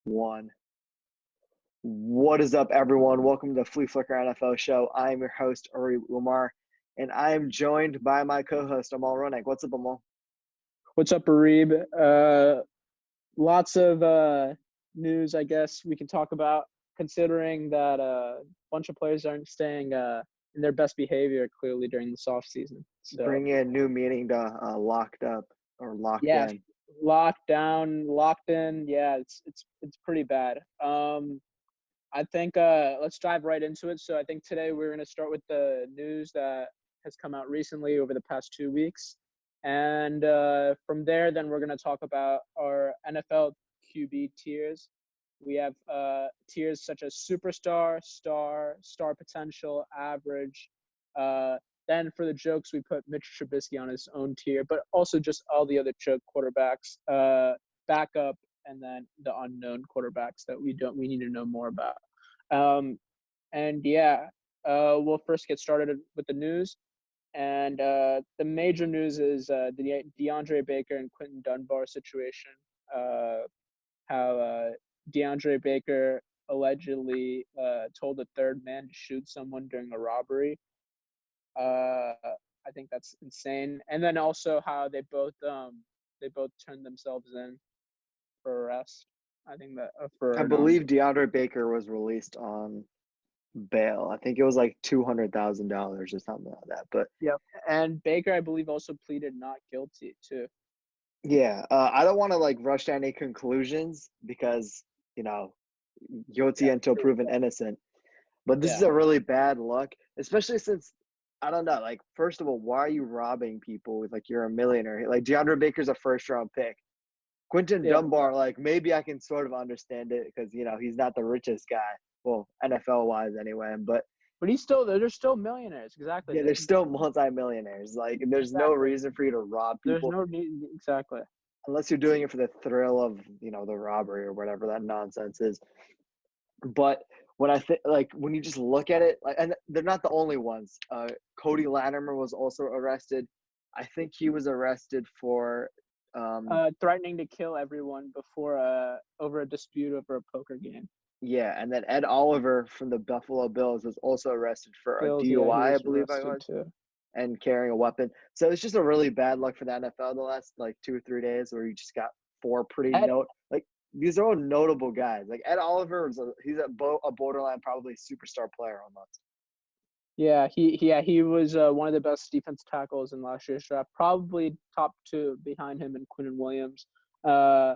One. What is up, everyone? Welcome to the Fleaflicker NFL Show. I am your host, Uri Umar, and I am joined by my co-host, Amal Ronek. What's up, Amal? What's up, Arib? Lots of news, I guess, we can talk about, considering that a bunch of players aren't staying in their best behavior clearly during this off season. So Bring in a new meaning to locked up or locked in. Locked down, locked in. Yeah, it's pretty bad. I think let's dive right into it. So I think today we're going to start with the news that has come out recently over the past 2 weeks. And from there, then we're going to talk about our NFL QB tiers. We have tiers such as superstar, star potential, average. Then for the jokes, we put Mitch Trubisky on his own tier, but also just all the other joke quarterbacks, backup, and then the unknown quarterbacks that we need to know more about. We'll first get started with the news. And the major news is the DeAndre Baker and Quentin Dunbar situation. How DeAndre Baker allegedly told a third man to shoot someone during a robbery. I think that's insane. And then also how they both turned themselves in for arrest. I think that I believe DeAndre Baker was released on bail. I think it was like $200,000 or something like that. But yeah, and Baker, I believe, also pleaded not guilty too. Yeah, I don't want to rush to any conclusions because guilty until proven innocent. But this is a really bad look, especially since I don't know. First of all, why are you robbing people with you're a millionaire? DeAndre Baker's a first-round pick. Quentin Dunbar, maybe I can sort of understand it because he's not the richest guy. Well, NFL-wise anyway, but they're still millionaires, exactly. Yeah, they're still multi-millionaires. There's no reason for you to rob people. There's no need, exactly. Unless you're doing it for the thrill of, the robbery or whatever that nonsense is. But when I think, when you just look at it, and they're not the only ones. Cody Latimer was also arrested. I think he was arrested for threatening to kill everyone before over a dispute over a poker game. Yeah, and then Ed Oliver from the Buffalo Bills was also arrested for a DUI, I believe I was, and carrying a weapon. So it's just a really bad luck for the NFL the last 2 or 3 days, where you just got four pretty these are all notable guys. Ed Oliver he's a borderline probably superstar player almost. Yeah, he was one of the best defense tackles in last year's draft, probably top 2 behind him and Quinnen Williams. I'm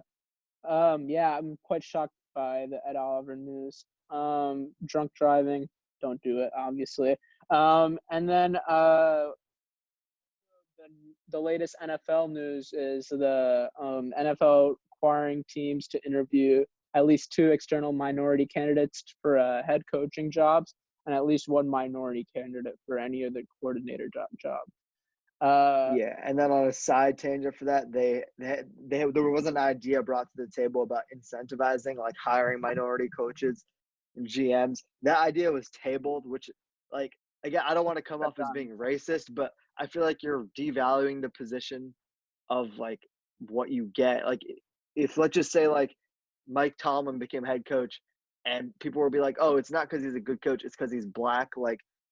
quite shocked by the Ed Oliver news. Drunk driving, don't do it, obviously. And then the latest NFL news is the NFL requiring teams to interview at least 2 external minority candidates for head coaching jobs and at least 1 minority candidate for any other coordinator job. And then on a side tangent for that, there was an idea brought to the table about incentivizing hiring minority coaches and GMs. That idea was tabled, which again, I don't want to come off as being racist, but I feel like you're devaluing the position of what you get. If let's just say Mike Tomlin became head coach and people will be like, oh, it's not because he's a good coach, it's because he's black.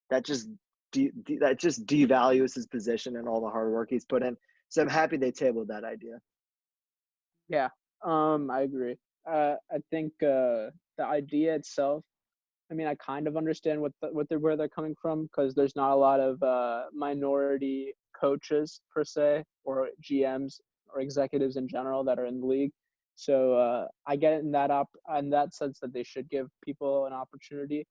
That just devalues his position and all the hard work he's put in. So I'm happy they tabled that idea. Yeah, I agree. I think the idea itself, I mean, I kind of understand where they're coming from, because there's not a lot of minority coaches per se, or GMs or executives in general that are in the league. So I get it in that sense that they should give people an opportunity.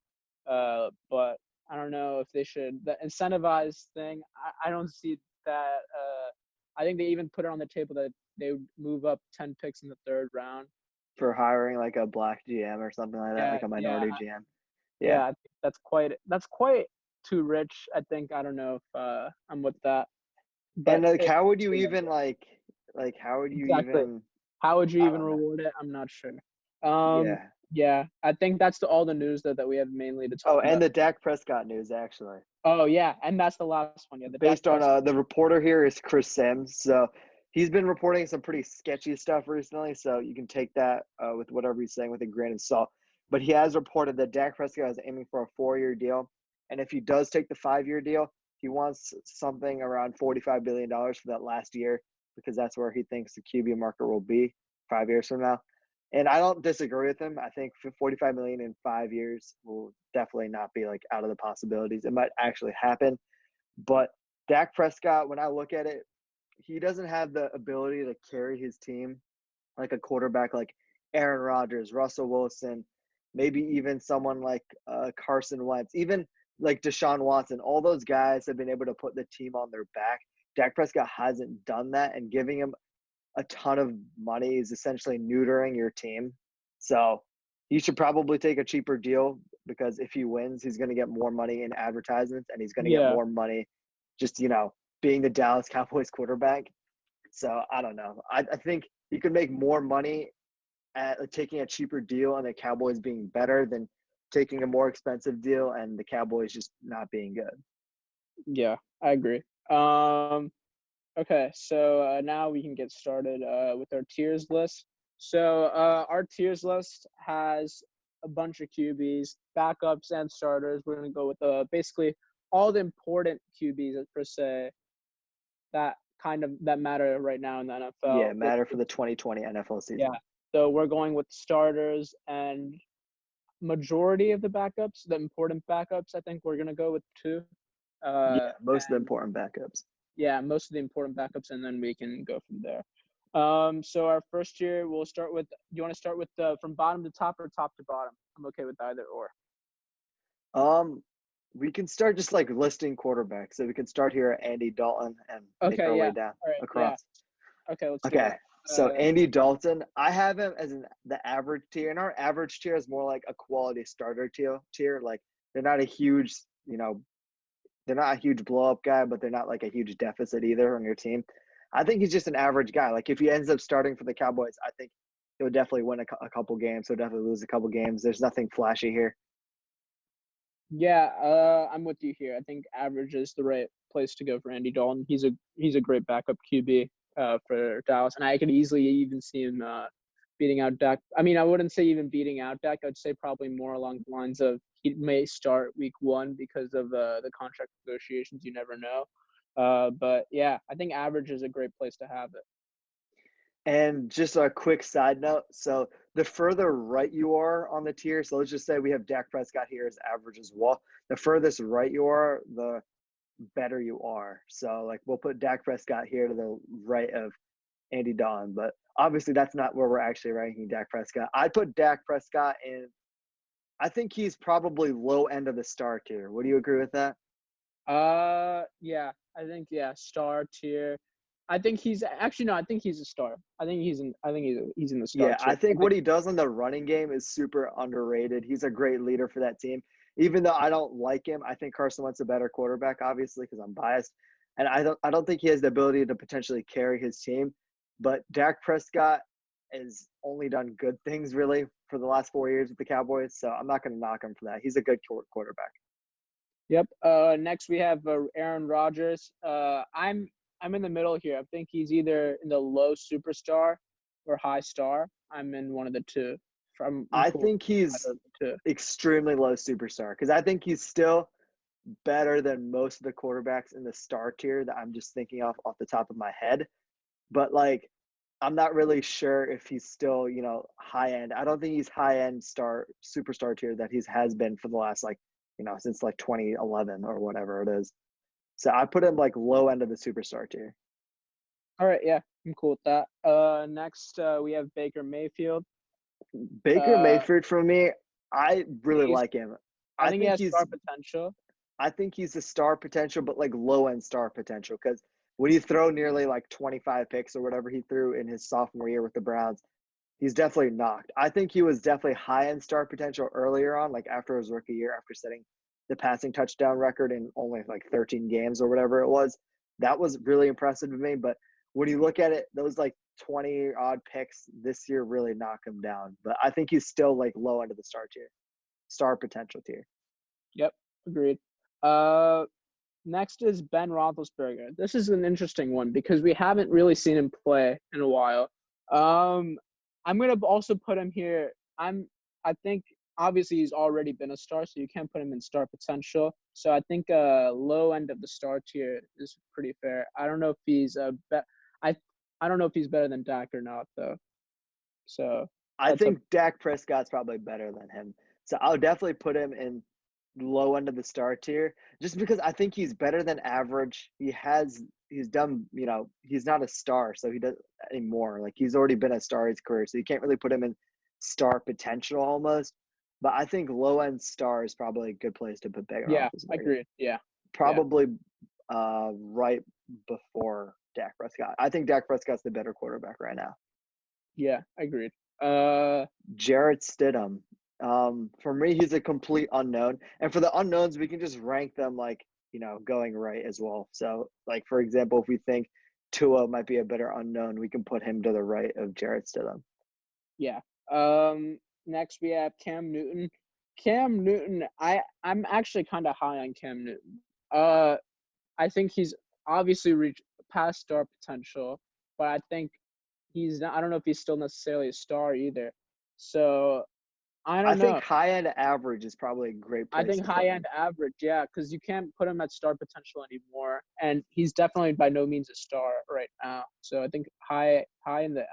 But I don't know if they should. The incentivized thing, I don't see that. I think they even put it on the table that they would move up 10 picks in the 3rd round for hiring a black GM or something like that, a minority GM. Yeah, I think that's quite too rich. I think, I don't know if I'm with that. But and how would you even how would you even reward it? I'm not sure. Yeah, I think that's all the news that we have mainly to talk about. Oh, and the Dak Prescott news, actually. Oh, yeah, and that's the last one. Yeah, based on the reporter here is Chris Sims. So he's been reporting some pretty sketchy stuff recently, so you can take that with whatever he's saying with a grain of salt. But he has reported that Dak Prescott is aiming for a 4-year deal, and if he does take the 5-year deal, he wants something around $45 billion for that last year because that's where he thinks the QB market will be 5 years from now. And I don't disagree with him. I think $45 million in 5 years will definitely not be like out of the possibilities. It might actually happen, but Dak Prescott, when I look at it, he doesn't have the ability to carry his team like a quarterback like Aaron Rodgers, Russell Wilson, maybe even someone like Carson Wentz, even like Deshaun Watson. All those guys have been able to put the team on their back. Dak Prescott hasn't done that, and giving him a ton of money is essentially neutering your team. So he should probably take a cheaper deal because if he wins, he's going to get more money in advertisements and he's going to get more money just, being the Dallas Cowboys quarterback. So I don't know. I think you could make more money at taking a cheaper deal and the Cowboys being better than taking a more expensive deal and the Cowboys just not being good. Yeah, I agree. Okay, so now we can get started with our tiers list. So our tiers list has a bunch of QBs, backups, and starters. We're going to go with basically all the important QBs per se that matter right now in the NFL. Yeah, matter for the 2020 NFL season. Yeah, so we're going with starters and majority of the backups, the important backups. I think we're going to go with 2. Most of the important backups. Yeah, most of the important backups, and then we can go from there. So our first year, we'll start with. Do you want to start with from bottom to top or top to bottom? I'm okay with either or. We can start just like listing quarterbacks. So we can start here at Andy Dalton and make our way down across. Yeah. Okay, let's do that. So Andy Dalton, I have him as the average tier, and our average tier is more like a quality starter tier. Like they're not a huge, they're not a huge blow up guy, but they're not like a huge deficit either on your team. I think he's just an average guy. Like if he ends up starting for the Cowboys, I think he'll definitely win a couple games. He'll definitely lose a couple games. There's nothing flashy here. Yeah, I'm with you here. I think average is the right place to go for Andy Dalton. He's a great backup QB for Dallas, and I could easily even see him beating out Dak. I mean, I wouldn't say even beating out Dak. I'd say probably more along the lines of he may start week 1 because of the contract negotiations. You never know. But yeah, I think average is a great place to have it. And just a quick side note. So the further right you are on the tier, so let's just say we have Dak Prescott here as average as well. The furthest right you are, the better you are. So like we'll put Dak Prescott here to the right of Andy Dalton, but obviously that's not where we're actually ranking Dak Prescott. I'd put Dak Prescott in. I think he's probably low end of the star tier. Would you agree with that? Yeah, I think star tier. I think he's actually no. I think he's a star. I think he's in the star. Yeah, tier. I think what he does on the running game is super underrated. He's a great leader for that team. Even though I don't like him, I think Carson Wentz a better quarterback, obviously, because I'm biased, and I don't think he has the ability to potentially carry his team. But Dak Prescott has only done good things really for the last 4 years with the Cowboys, so I'm not going to knock him for that. He's a good quarterback. Yep. Next we have Aaron Rodgers. I'm in the middle here. I think he's either in the low superstar or high star. I'm in one of the two. I think he's extremely low superstar because I think he's still better than most of the quarterbacks in the star tier that I'm just thinking off the top of my head. But like, I'm not really sure if he's still, high end. I don't think he's high end superstar tier that he has been for the last since like 2011 or whatever it is. So I put him like low end of the superstar tier. All right, yeah, I'm cool with that. Next, we have Baker Mayfield. Baker Mayfield for me, I really like him. I think he has star potential. I think he's a star potential, but like low end star potential because when you throw nearly like 25 picks or whatever he threw in his sophomore year with the Browns, he's definitely knocked. I think he was definitely high end star potential earlier on, like after his rookie year, after setting the passing touchdown record in only like 13 games or whatever it was. That was really impressive to me. But when you look at it, those like 20 odd picks this year really knock him down. But I think he's still like low end of the star potential tier. Yep, agreed. Next is Ben Roethlisberger. This is an interesting one because we haven't really seen him play in a while. I'm gonna also put him here. I think obviously he's already been a star, so you can't put him in star potential. So I think low end of the star tier is pretty fair. I don't know if he's I don't know if he's better than Dak or not though. So I think Dak Prescott's probably better than him. So I'll definitely put him in low end of the star tier just because I think he's better than average. He's done, he's not a star, so he doesn't anymore. Like he's already been a star his career, so you can't really put him in star potential almost. But I think low end star is probably a good place to put Ben yeah, Roethlisberger. I agree. Yeah. Probably right before Dak Prescott. I think Dak Prescott's the better quarterback right now. Yeah, agreed. Jarrett Stidham. For me, he's a complete unknown. And for the unknowns, we can just rank them going right as well. So, like, for example, if we think Tua might be a better unknown, we can put him to the right of Jarrett Stidham. Yeah. Next we have Cam Newton. Cam Newton, I'm actually kind of high on Cam Newton. I think he's obviously reached past star potential, but I think he's not. I don't know if he's still necessarily a star either. So I don't know. I think high-end average is probably a great place. I think high-end average, yeah, because you can't put him at star potential anymore, and he's definitely by no means a star right now. So I think high in the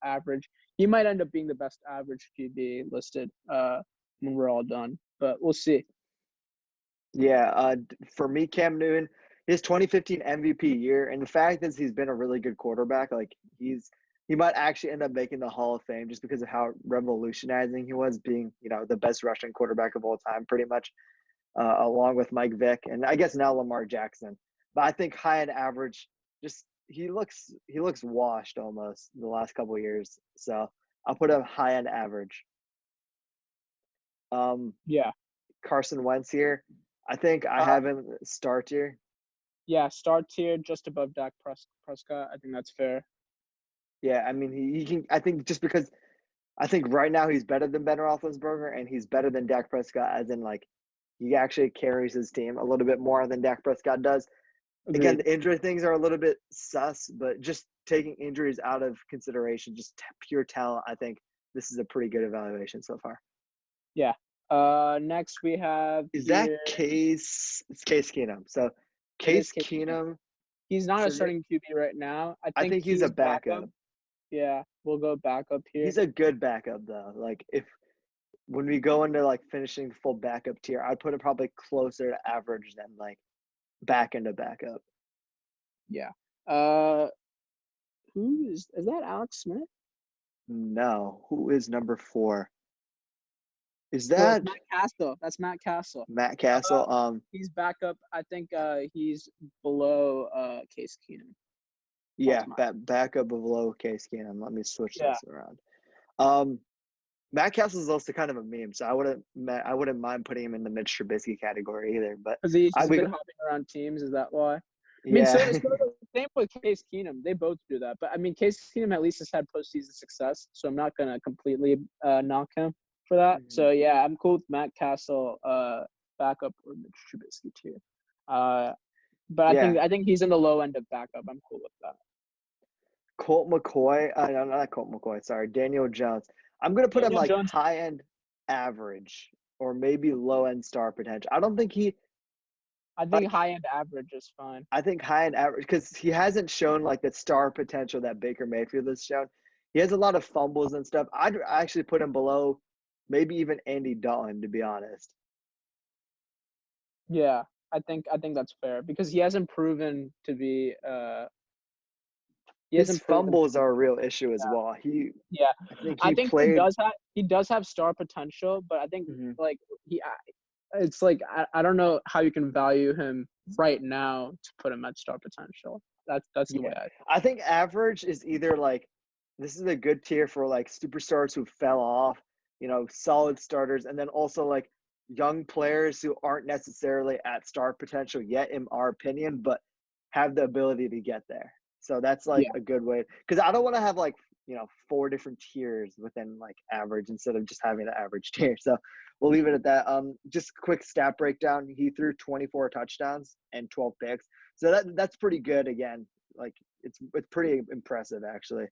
average. He might end up being the best average QB listed when we're all done, but we'll see. Yeah, for me, Cam Newton, his 2015 MVP year, and the fact is he's been a really good quarterback. Like he might actually end up making the Hall of Fame just because of how revolutionizing he was, being the best rushing quarterback of all time, pretty much, along with Mike Vick and I guess now Lamar Jackson. But I think high end average, just he looks washed almost the last couple of years. So I'll put him high end average. Yeah. Carson Wentz here. I think I have him star tier. Yeah, star tier just above Dak Prescott. I think that's fair. Yeah, I mean he can. I think just because I think right now he's better than Ben Roethlisberger and he's better than Dak Prescott, as in like he actually carries his team a little bit more than Dak Prescott does. Agreed. Again, the injury things are a little bit sus, but just taking injuries out of consideration, just pure talent, I think this is a pretty good evaluation so far. Yeah. Next we have Is that Case? It's Case Keenum. So Case Keenum. He's not a starting QB right now. I think he's a backup. Yeah, we'll go backup here. He's a good backup though. Like when we go into like finishing full backup tier, I'd put him probably closer to average than like back into backup. Yeah. Who is that Alex Smith? No. Who is number 4? Is that Matt Castle? That's Matt Castle. Matt Castle. He's backup. I think he's below Case Keenum. Yeah, backup below Case Keenum. Let me switch this around. Matt Castle is also kind of a meme, so I wouldn't mind putting him in the Mitch Trubisky category either. But because he's just been hopping around teams, is that why? I mean, so same with Case Keenum. They both do that. But, I mean, Case Keenum at least has had postseason success, so I'm not going to completely knock him for that. Mm-hmm. So, yeah, I'm cool with Matt Castle backup or Mitch Trubisky too. But I think he's in the low end of backup. I'm cool with that. Colt McCoy. No, not Colt McCoy. Sorry, Daniel Jones. I'm going to put him like high-end average or maybe low-end star potential. I don't think I think high-end average is fine. I think high-end average because he hasn't shown like the star potential that Baker Mayfield has shown. He has a lot of fumbles and stuff. I'd actually put him below maybe even Andy Dalton, to be honest. Yeah, I think that's fair because he hasn't proven to be his fumbles are a real issue as well. I think he does have star potential, but I think like it's like I don't know how you can value him right now to put him at star potential. That's the way I think average is either like this is a good tier for like superstars who fell off, solid starters, and then also like young players who aren't necessarily at star potential yet, in our opinion, but have the ability to get there. So that's like a good way because I don't want to have like 4 different tiers within like average instead of just having the average tier. So we'll leave it at that. Just quick stat breakdown. He threw 24 touchdowns and 12 picks. So that's pretty good again. Like it's pretty impressive actually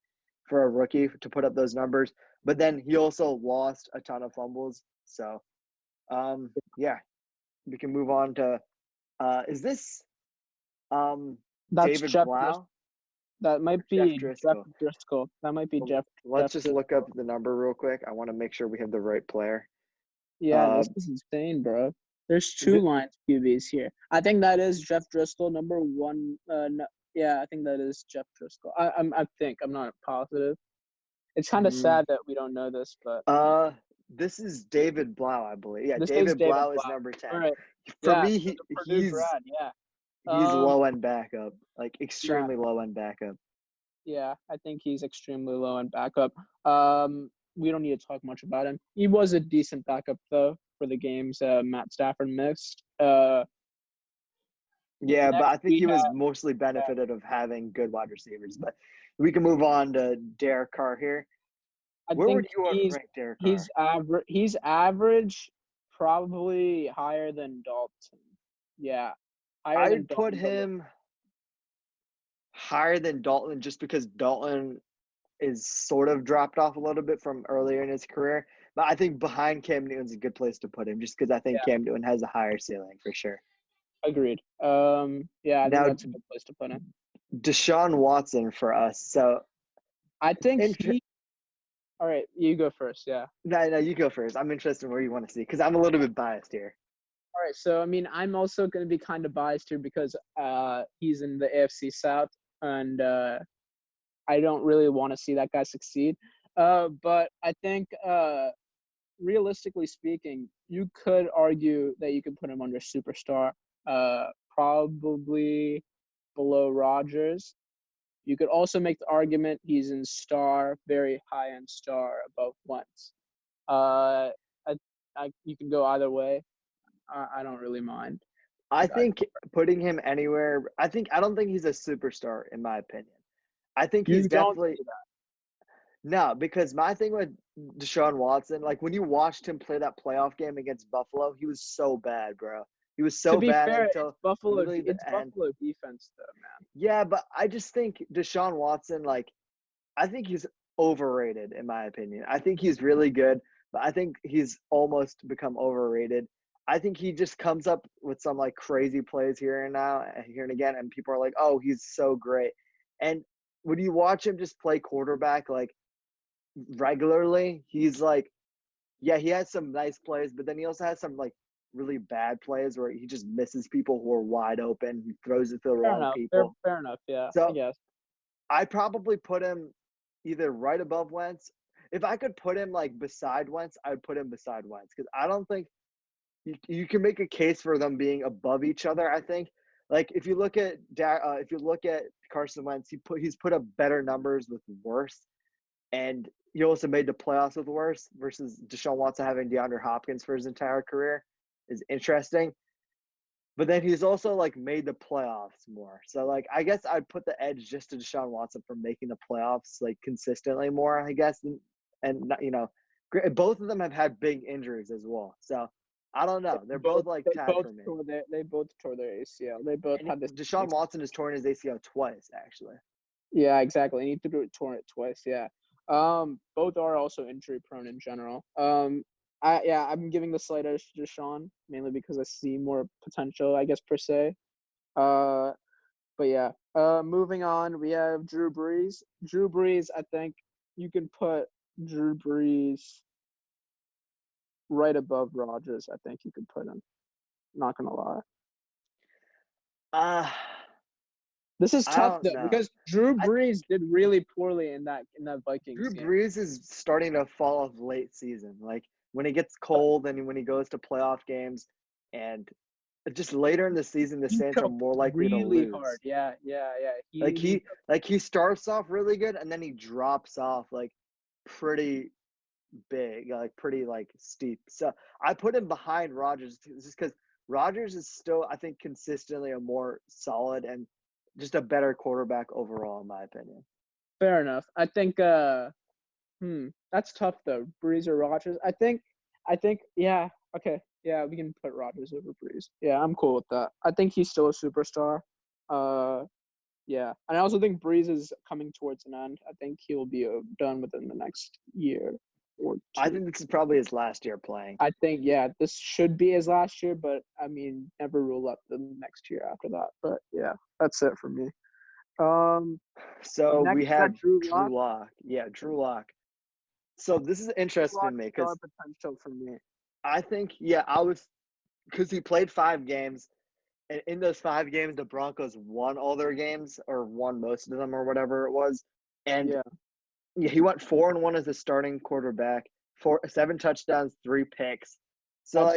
for a rookie to put up those numbers. But then he also lost a ton of fumbles. So yeah, we can move on to is this That's David Jeff Blau? That might be Jeff Driscoll. That might be Jeff. Let's just look up the number real quick. I want to make sure we have the right player. Yeah, this is insane, bro. There's 2 Lions QBs here. I think that is Jeff Driscoll, number 1. No, yeah, I think that is Jeff Driscoll. I think. I'm not positive. It's kind of sad that we don't know this, but this is David Blau, I believe. Yeah, this David David Blau is number 10. All right. For me, he's grad, yeah. He's low end backup, like extremely low end backup. Yeah, I think he's extremely low end backup. We don't need to talk much about him. He was a decent backup though for the games Matt Stafford missed. Yeah, but I think he was mostly benefited of having good wide receivers. But we can move on to Derek Carr here. Where would you rank Derek Carr? He's average, probably higher than Dalton. Yeah, I'd put him higher than Dalton just because Dalton is sort of dropped off a little bit from earlier in his career. But I think behind Cam Newton's a good place to put him just because I think Cam Newton has a higher ceiling for sure. Agreed. Yeah, I think that's a good place to put him. Deshaun Watson for us. So I think all right, you go first, yeah. No, you go first. I'm interested in where you want to see because I'm a little bit biased here. All right, so I mean, I'm also going to be kind of biased here because he's in the AFC South, and I don't really want to see that guy succeed. But I think, realistically speaking, you could argue that you could put him under superstar, probably below Rodgers. You could also make the argument he's in star, very high-end star, above Wentz. You can go either way. I don't really mind. I think putting him anywhere. I don't think he's a superstar in my opinion. I think he's definitely no, because my thing with Deshaun Watson, like when you watched him play that playoff game against Buffalo, he was so bad, bro. He was so bad until Buffalo. It's Buffalo defense, though, man. Yeah, but I just think Deshaun Watson, like, I think he's overrated in my opinion. I think he's really good, but I think he's almost become overrated. I think he just comes up with some like crazy plays here and again, and people are like, "Oh, he's so great." And when you watch him just play quarterback like regularly, he's like, yeah, he has some nice plays, but then he also has some like really bad plays where he just misses people who are wide open. He throws it to the wrong people. Fair enough, yeah. So yes. I'd probably put him either right above Wentz. If I could put him like beside Wentz, I'd put him beside Wentz because I don't think you can make a case for them being above each other. I think like if you look at Carson Wentz, he's put up better numbers with worse, and he also made the playoffs with worse versus Deshaun Watson having DeAndre Hopkins for his entire career is interesting. But then he's also like made the playoffs more. So like I guess I'd put the edge just to Deshaun Watson for making the playoffs like consistently more, I guess. And both of them have had big injuries as well. So I don't know. They're both like tied for me. They both tore their ACL. They both had this. Deshaun Watson has torn his ACL twice, actually. Yeah, exactly. He torn it twice. Yeah. Both are also injury prone in general. I'm giving the slight edge to Deshaun mainly because I see more potential, I guess per se. But yeah. Moving on, we have Drew Brees. Drew Brees, I think you can put Drew Brees right above Rodgers. I think you could put him. Not gonna lie. This is tough though because Drew Brees did really poorly in that Vikings game. Drew Brees is starting to fall off late season. Like when it gets cold and when he goes to playoff games, and just later in the season, the Saints are more likely to lose. Hard. Yeah. He starts off really good and then he drops off like pretty big, like pretty like steep. So I put him behind Rodgers just because Rodgers is still, I think, consistently a more solid and just a better quarterback overall, in my opinion. Fair enough. I think that's tough though. Breeze or Rodgers? I think yeah, okay. Yeah, we can put Rodgers over Breeze. Yeah, I'm cool with that. I think he's still a superstar. Yeah. And I also think Breeze is coming towards an end. I think he'll be done within the next year or I two. think this is probably his last year playing. I think, yeah, this should be his last year, but I mean, never rule out the next year after that. But yeah, that's it for me. So Next we we got had Drew Drew Lock. Lock. Yeah, Drew Lock. So this is interesting to me Star because potential for me. I think, because he played 5 games. And in those 5 games, the Broncos won all their games or won most of them or whatever it was. And Yeah, he went 4-1 as a starting quarterback, 7 touchdowns, 3 picks. So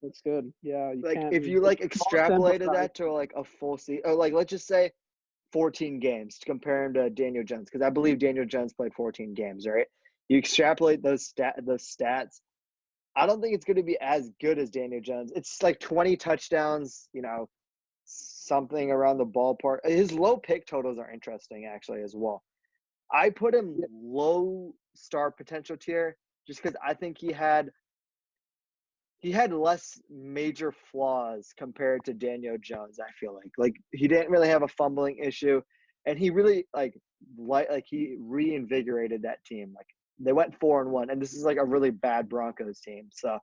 that's good. Yeah, you can't. if you It's small sample extrapolated size. that to like a full season, or like let's just say 14 games to compare him to Daniel Jones, because I believe Daniel Jones played 14 games, right? You extrapolate those stats. I don't think it's going to be as good as Daniel Jones. It's like 20 touchdowns, something around the ballpark. His low pick totals are interesting actually as well. I put him Yeah, low star potential tier just because I think he had less major flaws compared to Daniel Jones. I feel like he didn't really have a fumbling issue, and he really he reinvigorated that team. Like they went 4-1, and this is like a really bad Broncos team. So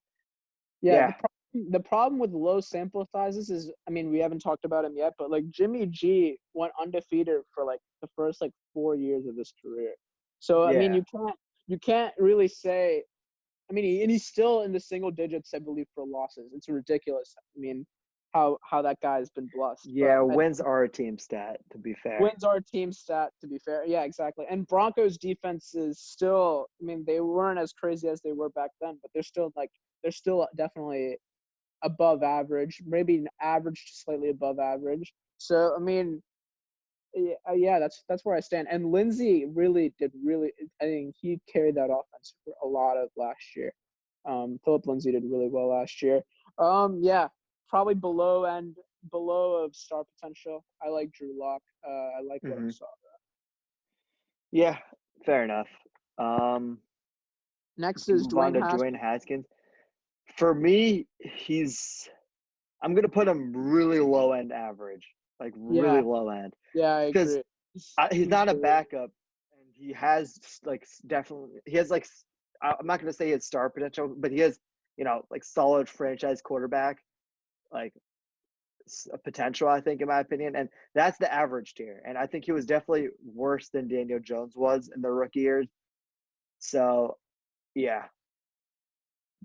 yeah. yeah, The problem with low sample sizes is, I mean, we haven't talked about him yet, but like Jimmy G went undefeated for like the first like 4 years of his career. So I mean, yeah, you can't really say. I mean, and he's still in the single digits, I believe, for losses. It's ridiculous. I mean, how that guy's been blessed. yeah. But Wins are a team stat, to be fair. wins are team stat, to be fair. Yeah, exactly. And Broncos defense is still. I mean, they weren't as crazy as they were back then, but they're still definitely above average, maybe an average to slightly above average. So I mean, yeah, that's where I stand. And Lindsey really did really. I think he carried that offense for a lot of last year. Philip Lindsay did really well last year. Yeah, probably below of star potential. I like Drew Lock. I like what I Hmm. saw. Yeah, fair enough. Um, we Next can is move on Dwayne to Dwayne Haskins. Haskins. For me, I'm gonna put him really low end average, like really Yeah, low end, yeah, I because agree. he's He's not a really backup, and he has definitely he has I'm not gonna say he has star potential, but he has like solid franchise quarterback like potential, I think, in my opinion, and that's the average tier. And I think he was definitely worse than Daniel Jones was in the rookie years. So yeah.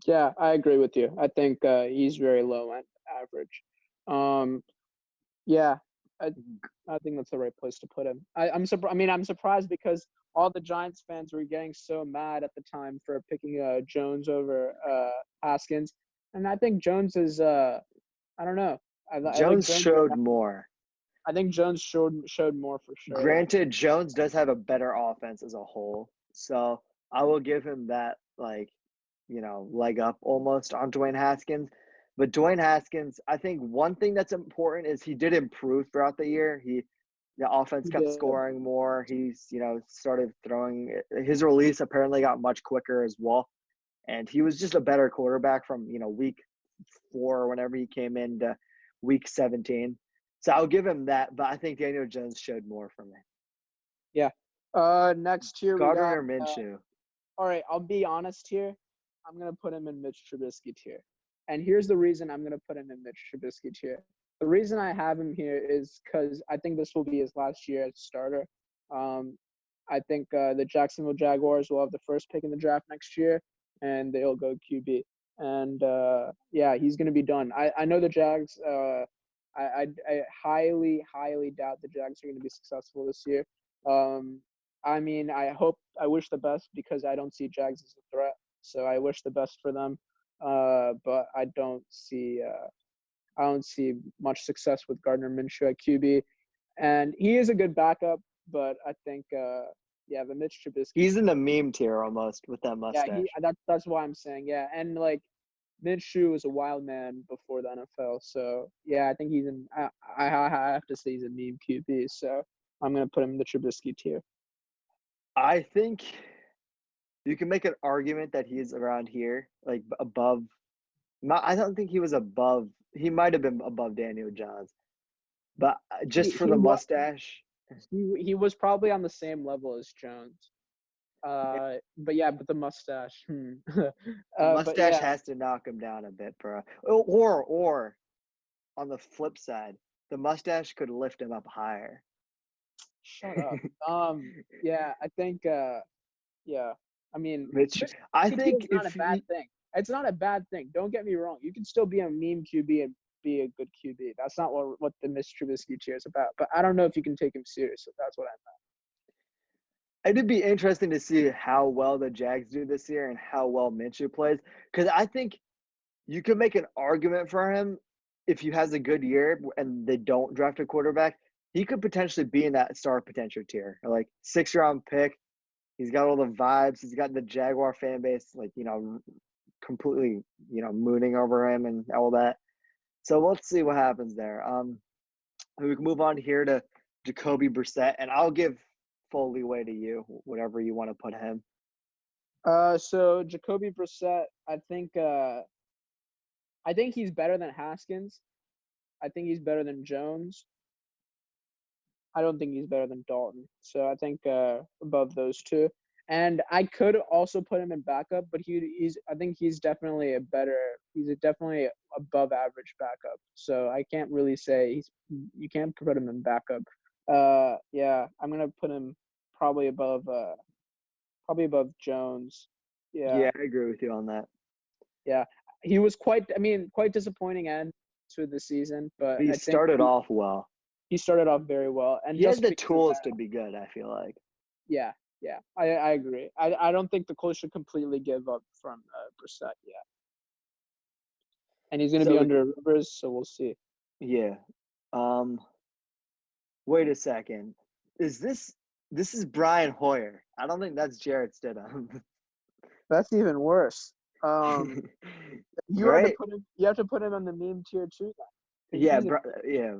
Yeah, I agree with you. I think he's very low end average. Um, yeah, I I think that's the right place to put him. I'm surprised because all the Giants fans were getting so mad at the time for picking Jones over Haskins, and I think Jones is I don't know. I like Jones Jones more. showed more. I think Jones showed more for sure. Granted, Jones does have a better offense as a whole, so I will give him that leg up almost on Dwayne Haskins. But Dwayne Haskins, I think one thing that's important is he did improve throughout the year. The offense He kept did. scoring more. He's started throwing. His release apparently got much quicker as well, and he was just a better quarterback from week 4 or whenever he came into week 17. So I'll give him that, but I think Daniel Jones showed more for me. Yeah. Next here we got. Gardner Minshew. All right, I'll be honest here. I'm gonna put him in Mitch Trubisky tier, and here's the reason I'm gonna put him in Mitch Trubisky tier. The reason I have him here is because I think this will be his last year as starter. Um, I think the Jacksonville Jaguars will have the first pick in the draft next year, and they'll go QB. And yeah, he's gonna be done. I know the Jags. I highly doubt the Jags are gonna be successful this year. Um, I mean, I wish the best because I don't see Jags as a threat. So I wish the best for them. But I don't see much success with Gardner Minshew at QB. And he is a good backup, but I think yeah, the Mitch Trubisky. He's in the meme tier almost with that Yeah, mustache. that's why I'm saying, yeah. And like Minshew was a wild man before the NFL. So yeah, I think I have to say he's a meme QB. So I'm gonna put him in the Trubisky tier. I think you can make an argument that he's around here, like above. Not, I don't think he was above. He might have been above Daniel Jones, but He just for he the was mustache. he was probably on the same level as Jones. But yeah, but the mustache. The But mustache yeah, has to knock him down a bit, bro. Or on the flip side, the mustache could lift him up higher. shut up. Yeah, I think. Yeah, I mean, Which I Trubisky think is not a bad thing. It's not a bad thing. Don't get me wrong. You can still be a meme QB and be a good QB. That's not what the Miss Trubisky cheer is about. But I don't know if you can take him seriously. That's what I it'd be interesting to see how well the Jags do this year and how well Minshew plays. Because I think you could make an argument for him if he has a good year and they don't draft a quarterback. He could potentially be in that star potential tier, like 6th-round pick. He's got all the vibes. He's got the Jaguar fan base, like, completely, mooning over him and all that. So let's see what happens there. We can move on here to Jacoby Brissett, and I'll give full leeway to you, whatever you want to put him. So Jacoby Brissett, I think he's better than Haskins. I think he's better than Jones. I don't think he's better than Dalton. So I think above those two. And I could also put him in backup, but I think he's definitely definitely above average backup. So I can't really say you can't put him in backup. Yeah, I'm gonna put him probably above Jones. Yeah, Yeah. I agree with you on that. Yeah. He was quite disappointing end to the season, but He I think started off well. he started off very well. And He had just the because of tools that, to be good, I feel like. yeah, I agree. I don't think the Colts should completely give up from Brissett yet. And he's going to be So, under Rivers, so we'll see. yeah. Wait a second. This is Brian Hoyer. I don't think that's Jarrett Stidham. That's even worse. You Right? have to put him on the meme tier too. Yeah, yeah.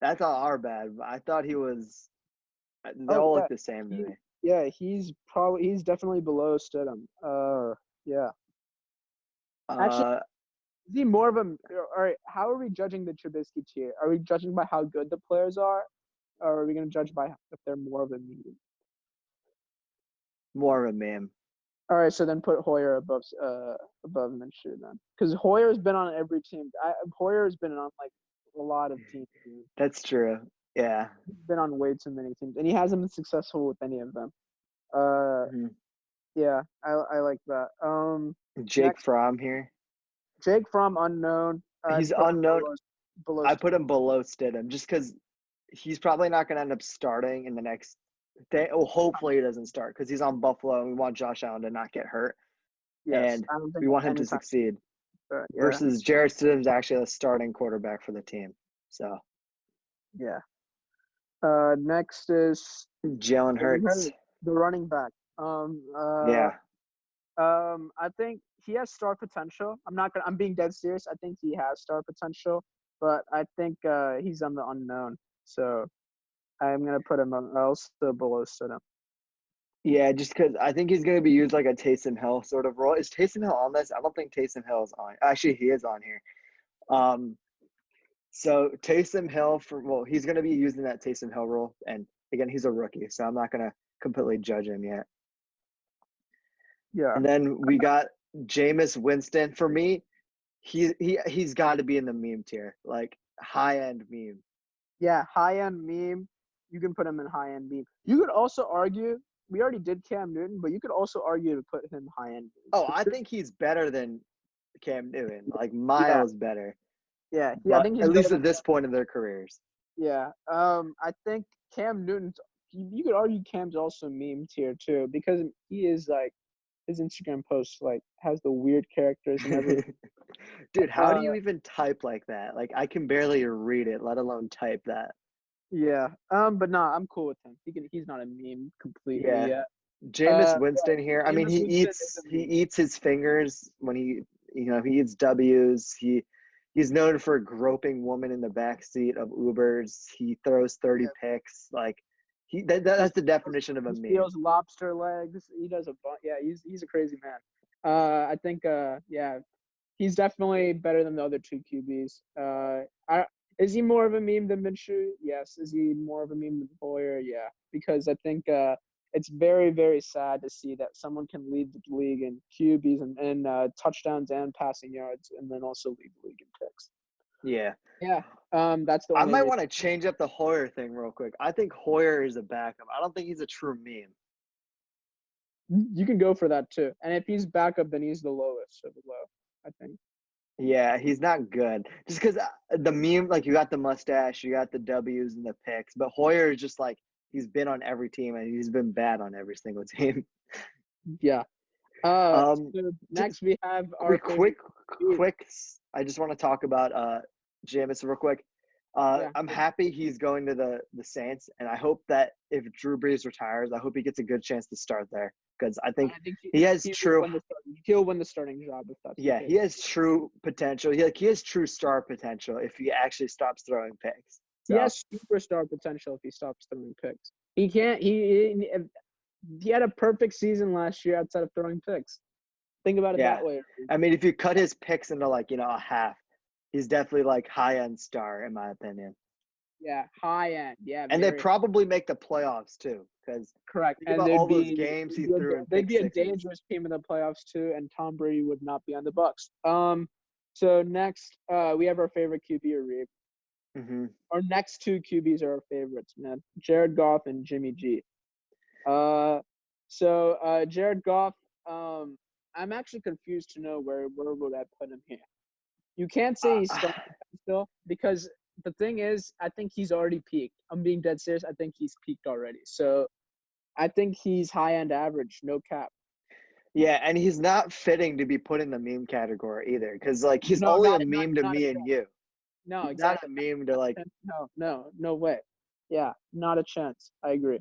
That's all our bad. I thought he was. They all look the same to me. Yeah, he's definitely below Stidham. Yeah. Actually, is he more of a? All right, how are we judging the Trubisky tier? Are we judging by how good the players are, or are we going to judge by if they're more of a meme? More of a meme. All right, so then put Hoyer above Minshew then, because Hoyer's been on every team. Hoyer's been on like a lot of teams. That's true. Yeah. He's been on way too many teams, and he hasn't been successful with any of them. Yeah, I like that. Jake Fromm here. Jake Fromm unknown. He's unknown. Below I put him below Stidham just because he's probably not going to end up starting in the next day. Well, hopefully he doesn't start because he's on Buffalo and we want Josh Allen to not get hurt. Yes, And we want him to succeed. Versus Jarrett Stidham's actually a starting quarterback for the team. So, yeah. Next is Jalen Hurts, the running back. Yeah. I think he has star potential. I'm being dead serious. I think he has star potential, but I think he's on the unknown. So I'm gonna put him also below Stidham. Yeah, just because I think he's going to be used like a Taysom Hill sort of role. Is Taysom Hill on this? I don't think Taysom Hill is on. Actually, he is on here. So Taysom Hill he's going to be using that Taysom Hill role, and again, he's a rookie, so I'm not going to completely judge him yet. Yeah. And then we got Jameis Winston. For me, he's got to be in the meme tier, like high end meme. Yeah, high end meme. You can put him in high end meme. You could also argue. We already did Cam Newton, but you could also argue to put him high end. Oh, I think he's better than Cam Newton, like miles better. Yeah, I think he's at least at this point in their careers. Yeah, I think Cam Newton's. You could argue Cam's also meme tier too because he is like his Instagram posts like has the weird characters and everything. Dude, how do you even type like that? Like I can barely read it, let alone type that. Yeah. But nah, I'm cool with him. He's not a meme completely yet. Jameis Winston here. I mean, he eats his fingers when he eats W's. He's known for groping women in the backseat of Ubers. He throws 30 picks. Like That's the definition of a He meme. steals lobster legs. He does a bunch. Yeah, he's a crazy man. I think he's definitely better than the other two QBs. Is he more of a meme than Minshew? Yes. Is he more of a meme than Hoyer? Yeah. Because I think it's very, very sad to see that someone can lead the league in QBs and touchdowns and passing yards, and then also lead the league in picks. Yeah. Yeah. That's the I only might reason. want to change up the Hoyer thing real quick. I think Hoyer is a backup. I don't think he's a true meme. You can go for that too. And if he's backup, then he's the lowest of the low, I think. Yeah, he's not good. Just because the meme, like you got the mustache, you got the W's and the picks, but Hoyer is just like he's been on every team and he's been bad on every single team. Yeah. So next we have our quick. I just want to talk about Jameis real quick. I'm happy he's going to the Saints, and I hope that if Drew Brees retires, I hope he gets a good chance to start there because I think he has true. He'll win the starting job if that's. Yeah, he has true potential. He has true star potential if he actually stops throwing picks. So. He has superstar potential if he stops throwing picks. He can't. He had a perfect season last year outside of throwing picks. Think about it that way. I mean, if you cut his picks into a half, he's definitely like high-end star in my opinion. Yeah, high-end. Yeah, and they probably make the playoffs too, because correct. And all those games he threw in they'd be a dangerous team in the playoffs too, and Tom Brady would not be on the Bucs. So next, we have our favorite QB, Reeb. Mm-hmm. Our next two QBs are our favorites, man. Jared Goff and Jimmy G. So Jared Goff, I'm actually confused to know where would I put him here. You can't say he's starting still because the thing is, I think he's already peaked. I'm being dead serious. I think he's peaked already. So I think he's high-end average, no cap. Yeah, and he's not fitting to be put in the meme category either because, like, he's only a meme to me and you. No, he's exactly. Not a meme to, like – No way. Yeah, not a chance. I agree.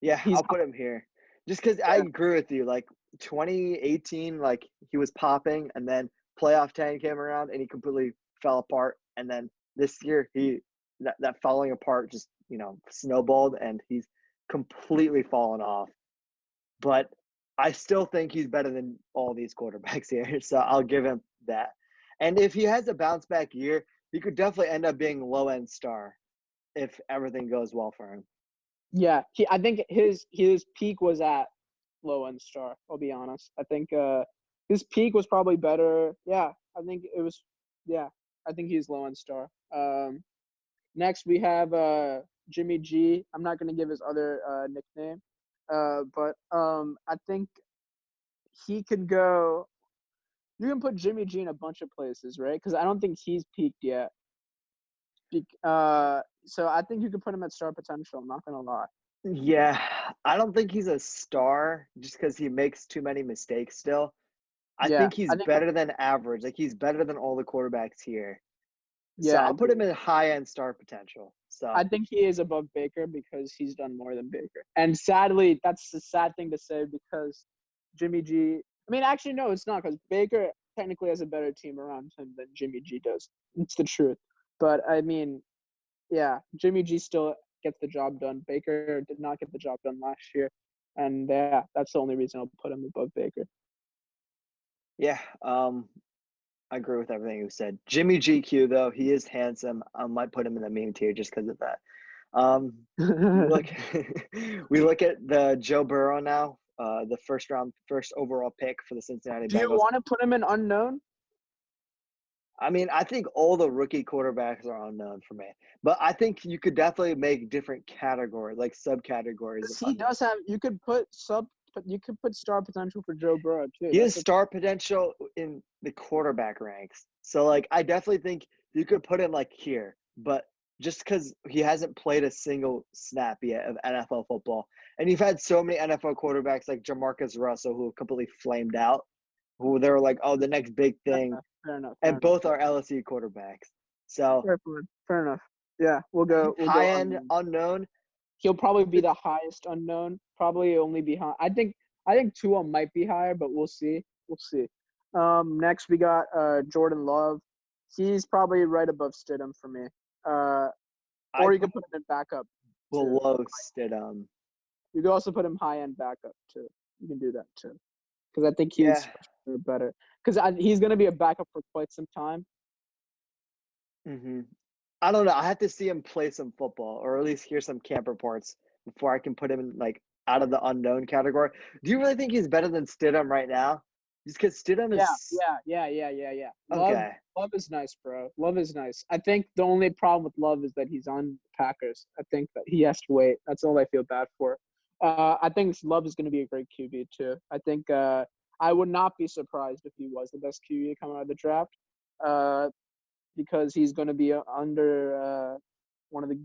Yeah, I'll put him here. Just because I agree with you. Like, 2018, like, he was popping, and then playoff 10 came around, and he completely fell apart. And then this year, that falling apart just, snowballed, and he's completely fallen off. But I still think he's better than all these quarterbacks here, so I'll give him that. And if he has a bounce-back year, he could definitely end up being low-end star if everything goes well for him. Yeah, I think his peak was at low-end star, I'll be honest. I think his peak was probably better. Yeah, I think it was – yeah, I think he's low-end star. Next, we have Jimmy G. I'm not going to give his other nickname, but I think he could go – you can put Jimmy G in a bunch of places, right? Because I don't think he's peaked yet. So I think you could put him at star potential. I'm not going to lie. Yeah, I don't think he's a star just because he makes too many mistakes still. I think he's better than average. Like, he's better than all the quarterbacks here. Yeah, so I'll put him in high-end star potential. So I think he is above Baker because he's done more than Baker. And sadly, that's a sad thing to say because Jimmy G – I mean, actually, no, it's not because Baker technically has a better team around him than Jimmy G does. It's the truth. But, I mean, yeah, Jimmy G still gets the job done. Baker did not get the job done last year. And, yeah, that's the only reason I'll put him above Baker. Yeah, I agree with everything you said. Jimmy GQ, though, he is handsome. I might put him in the meme tier just because of that. We look at the Joe Burrow now, the first overall pick for the Cincinnati Bengals. Do you want to put him in unknown? I mean, I think all the rookie quarterbacks are unknown for me, but I think you could definitely make different categories, like subcategories. He does have. You could put star potential for Joe Burrow too. He has star potential in the quarterback ranks, so like I definitely think you could put him like here, but just because he hasn't played a single snap yet of NFL football, and you've had so many NFL quarterbacks like Jamarcus Russell who completely flamed out, who they were like, oh, the next big thing. Fair enough. And both are LSU quarterbacks. So fair enough. Yeah, we'll go high-end unknown. He'll probably be the highest unknown. Probably only behind. I think Tua might be higher, but we'll see. Next we got Jordan Love. He's probably right above Stidham for me. Or you can put him in backup. below Stidham. You can also put him high-end backup, too. You can do that, too. Because I think Yeah. he's better. Because he's going to be a backup for quite some time. Mm-hmm. I don't know. I have to see him play some football, or at least hear some camp reports before I can put him in, like, out of the unknown category. Do you really think he's better than Stidham right now? Just because Stidham is Yeah. okay. Love is nice, bro. Love is nice. I think the only problem with Love is that he's on Packers. I think that he has to wait. That's all I feel bad for. I think Love is going to be a great QB too. I think I would not be surprised if he was the best QB coming out of the draft, because he's going to be under one of the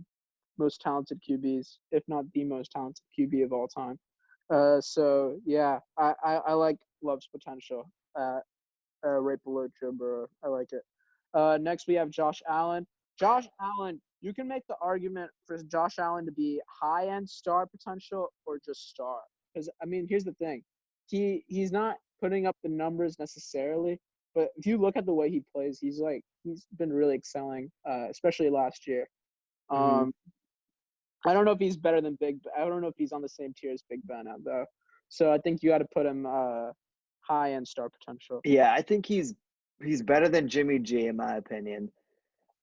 most talented QBs, if not the most talented QB of all time. So yeah, I like Love's potential. Right below Joe Burrow. I like it. Next we have Josh Allen. Josh Allen, you can make the argument for Josh Allen to be high-end star potential or just star. Because I mean, here's the thing, he's not putting up the numbers necessarily, but if you look at the way he plays, he's been really excelling, especially last year. Mm-hmm. I don't know if he's better than I don't know if he's on the same tier as Big Ben though. So I think you got to put him high-end star potential. Yeah, I think he's better than Jimmy G in my opinion.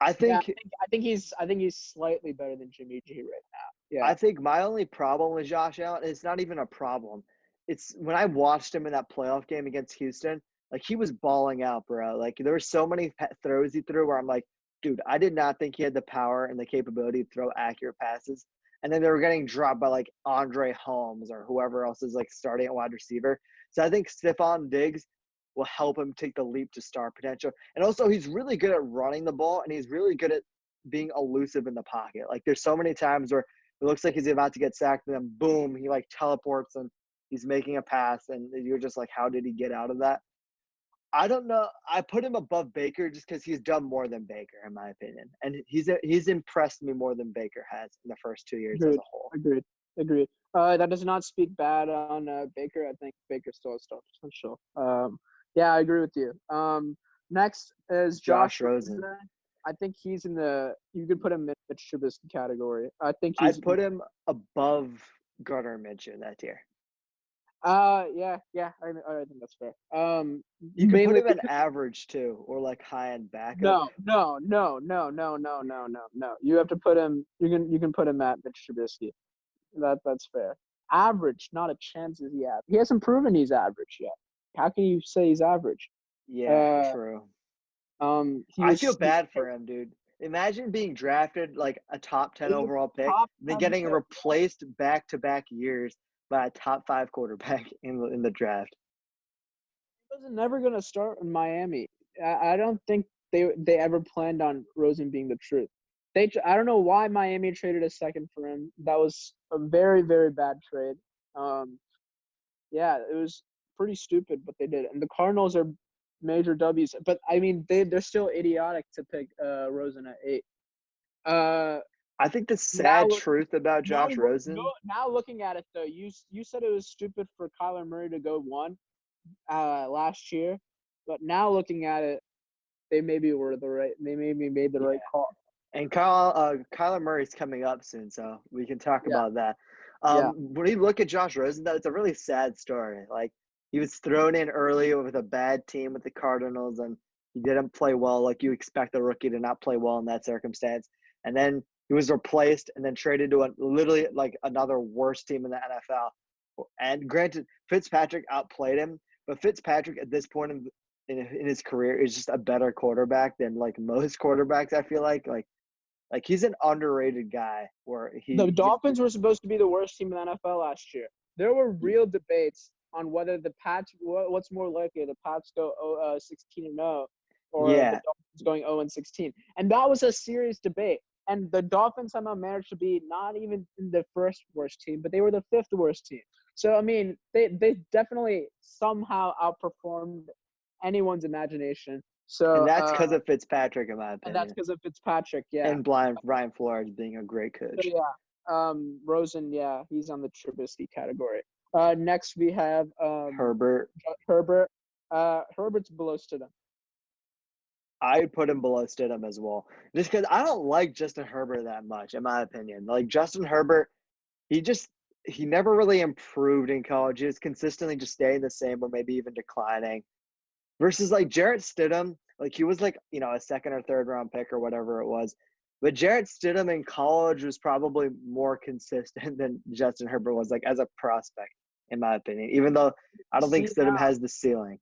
I think I think he's slightly better than Jimmy G right now. Yeah. I think my only problem with Josh Allen, it's not even a problem. It's when I watched him in that playoff game against Houston, like he was balling out, bro. Like there were so many throws he threw where I'm like, dude, I did not think he had the power and the capability to throw accurate passes. And then they were getting dropped by like Andre Holmes or whoever else is like starting at wide receiver. So I think Stephon Diggs will help him take the leap to star potential. And also he's really good at running the ball and he's really good at being elusive in the pocket. Like there's so many times where it looks like he's about to get sacked, and then boom, he like teleports and he's making a pass, and you're just like, how did he get out of that? I don't know. I put him above Baker just because he's done more than Baker, in my opinion, and he's impressed me more than Baker has in the first 2 years as a whole. Agreed. That does not speak bad on Baker. I think Baker still has star potential. Yeah, I agree with you. Next is Josh Rosen. I think he's in you could put him in the Mitch Trubisky category. I'd put him above Gardner Minshew in that tier. Yeah, I think that's fair. You can put him at average too, or like high end backup. No. You have to put him. You can put him at Mitch Trubisky. That's fair. Average, not a chance is he average. He hasn't proven he's average yet. How can you say he's average? Yeah, true. I feel bad for him, dude. Imagine being drafted like a top 10 overall pick, then getting replaced back-to-back years by a top 5 quarterback in the draft. He was never going to start in Miami. I don't think they ever planned on Rosen being the truth. I don't know why Miami traded a second for him. That was a very, very bad trade. Yeah, it was pretty stupid, but they did it. And the Cardinals are major W's, but I mean they're still idiotic to pick Rosen at 8. I think the sad truth about Josh Rosen. Now looking at it though, you said it was stupid for Kyler Murray to go 1 last year, but now looking at it, they maybe made the right call. And Kyler Murray's coming up soon, so we can talk about that. When you look at Josh Rosen, though, it's a really sad story. Like he was thrown in early with a bad team with the Cardinals, and he didn't play well. Like you expect a rookie to not play well in that circumstance. And then he was replaced and then traded to literally like another worse team in the NFL. And granted, Fitzpatrick outplayed him, but Fitzpatrick at this point in his career is just a better quarterback than like most quarterbacks. I feel like he's an underrated guy. The Dolphins were supposed to be the worst team in the NFL last year. There were real debates on whether the Pats, what's more likely, the Pats go 16-0 or the Dolphins going 0-16. And that was a serious debate. And the Dolphins somehow managed to be not even the first worst team, but they were the 5th worst team. So, I mean, they definitely somehow outperformed anyone's imagination. So, and that's because of Fitzpatrick, in my opinion. And that's because of Fitzpatrick, yeah. And Brian Flores being a great coach. So, yeah. Rosen, yeah, he's on the Trubisky category. Next we have Herbert. Herbert's below Stidham. I'd put him below Stidham as well. Just because I don't like Justin Herbert that much, in my opinion. Like Justin Herbert, he never really improved in college. He was consistently just staying the same or maybe even declining. Versus like Jarrett Stidham, like he was like, a second or third round pick or whatever it was. But Jarrett Stidham in college was probably more consistent than Justin Herbert was, like as a prospect, in my opinion. Even though I don't think See, Stidham has the ceiling.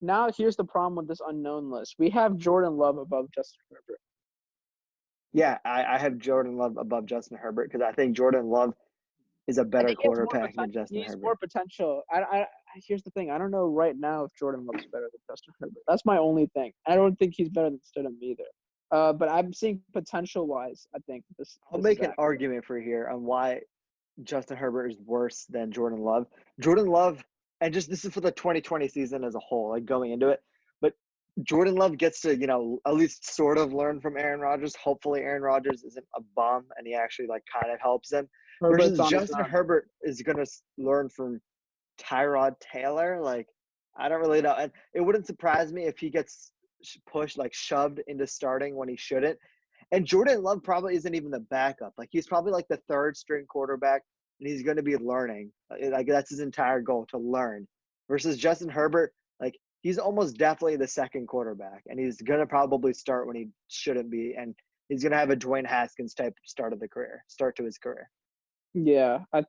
now here's the problem with this unknown list. We have Jordan Love above Justin Herbert. Yeah, I have Jordan Love above Justin Herbert because I think Jordan Love is a better quarterback than Justin Herbert. More potential. Here's the thing. I don't know right now if Jordan Love's better than Justin Herbert. That's my only thing. I don't think he's better than Stidham either. But I'm seeing potential-wise, I think I'll make an argument for here on why Justin Herbert is worse than Jordan Love. Jordan Love, and just this is for the 2020 season as a whole, like going into it. But Jordan Love gets to, at least sort of learn from Aaron Rodgers. Hopefully Aaron Rodgers isn't a bum and he actually like kind of helps him. Versus Justin Herbert is going to learn from Tyrod Taylor. Like, I don't really know. And it wouldn't surprise me if he gets pushed, like shoved into starting when he shouldn't. And Jordan Love probably isn't even the backup. Like, he's probably like the third string quarterback, and he's going to be learning. Like, that's his entire goal, to learn. Versus Justin Herbert, like, he's almost definitely the second quarterback, and he's going to probably start when he shouldn't be. And he's going to have a Dwayne Haskins type start to his career. Yeah, I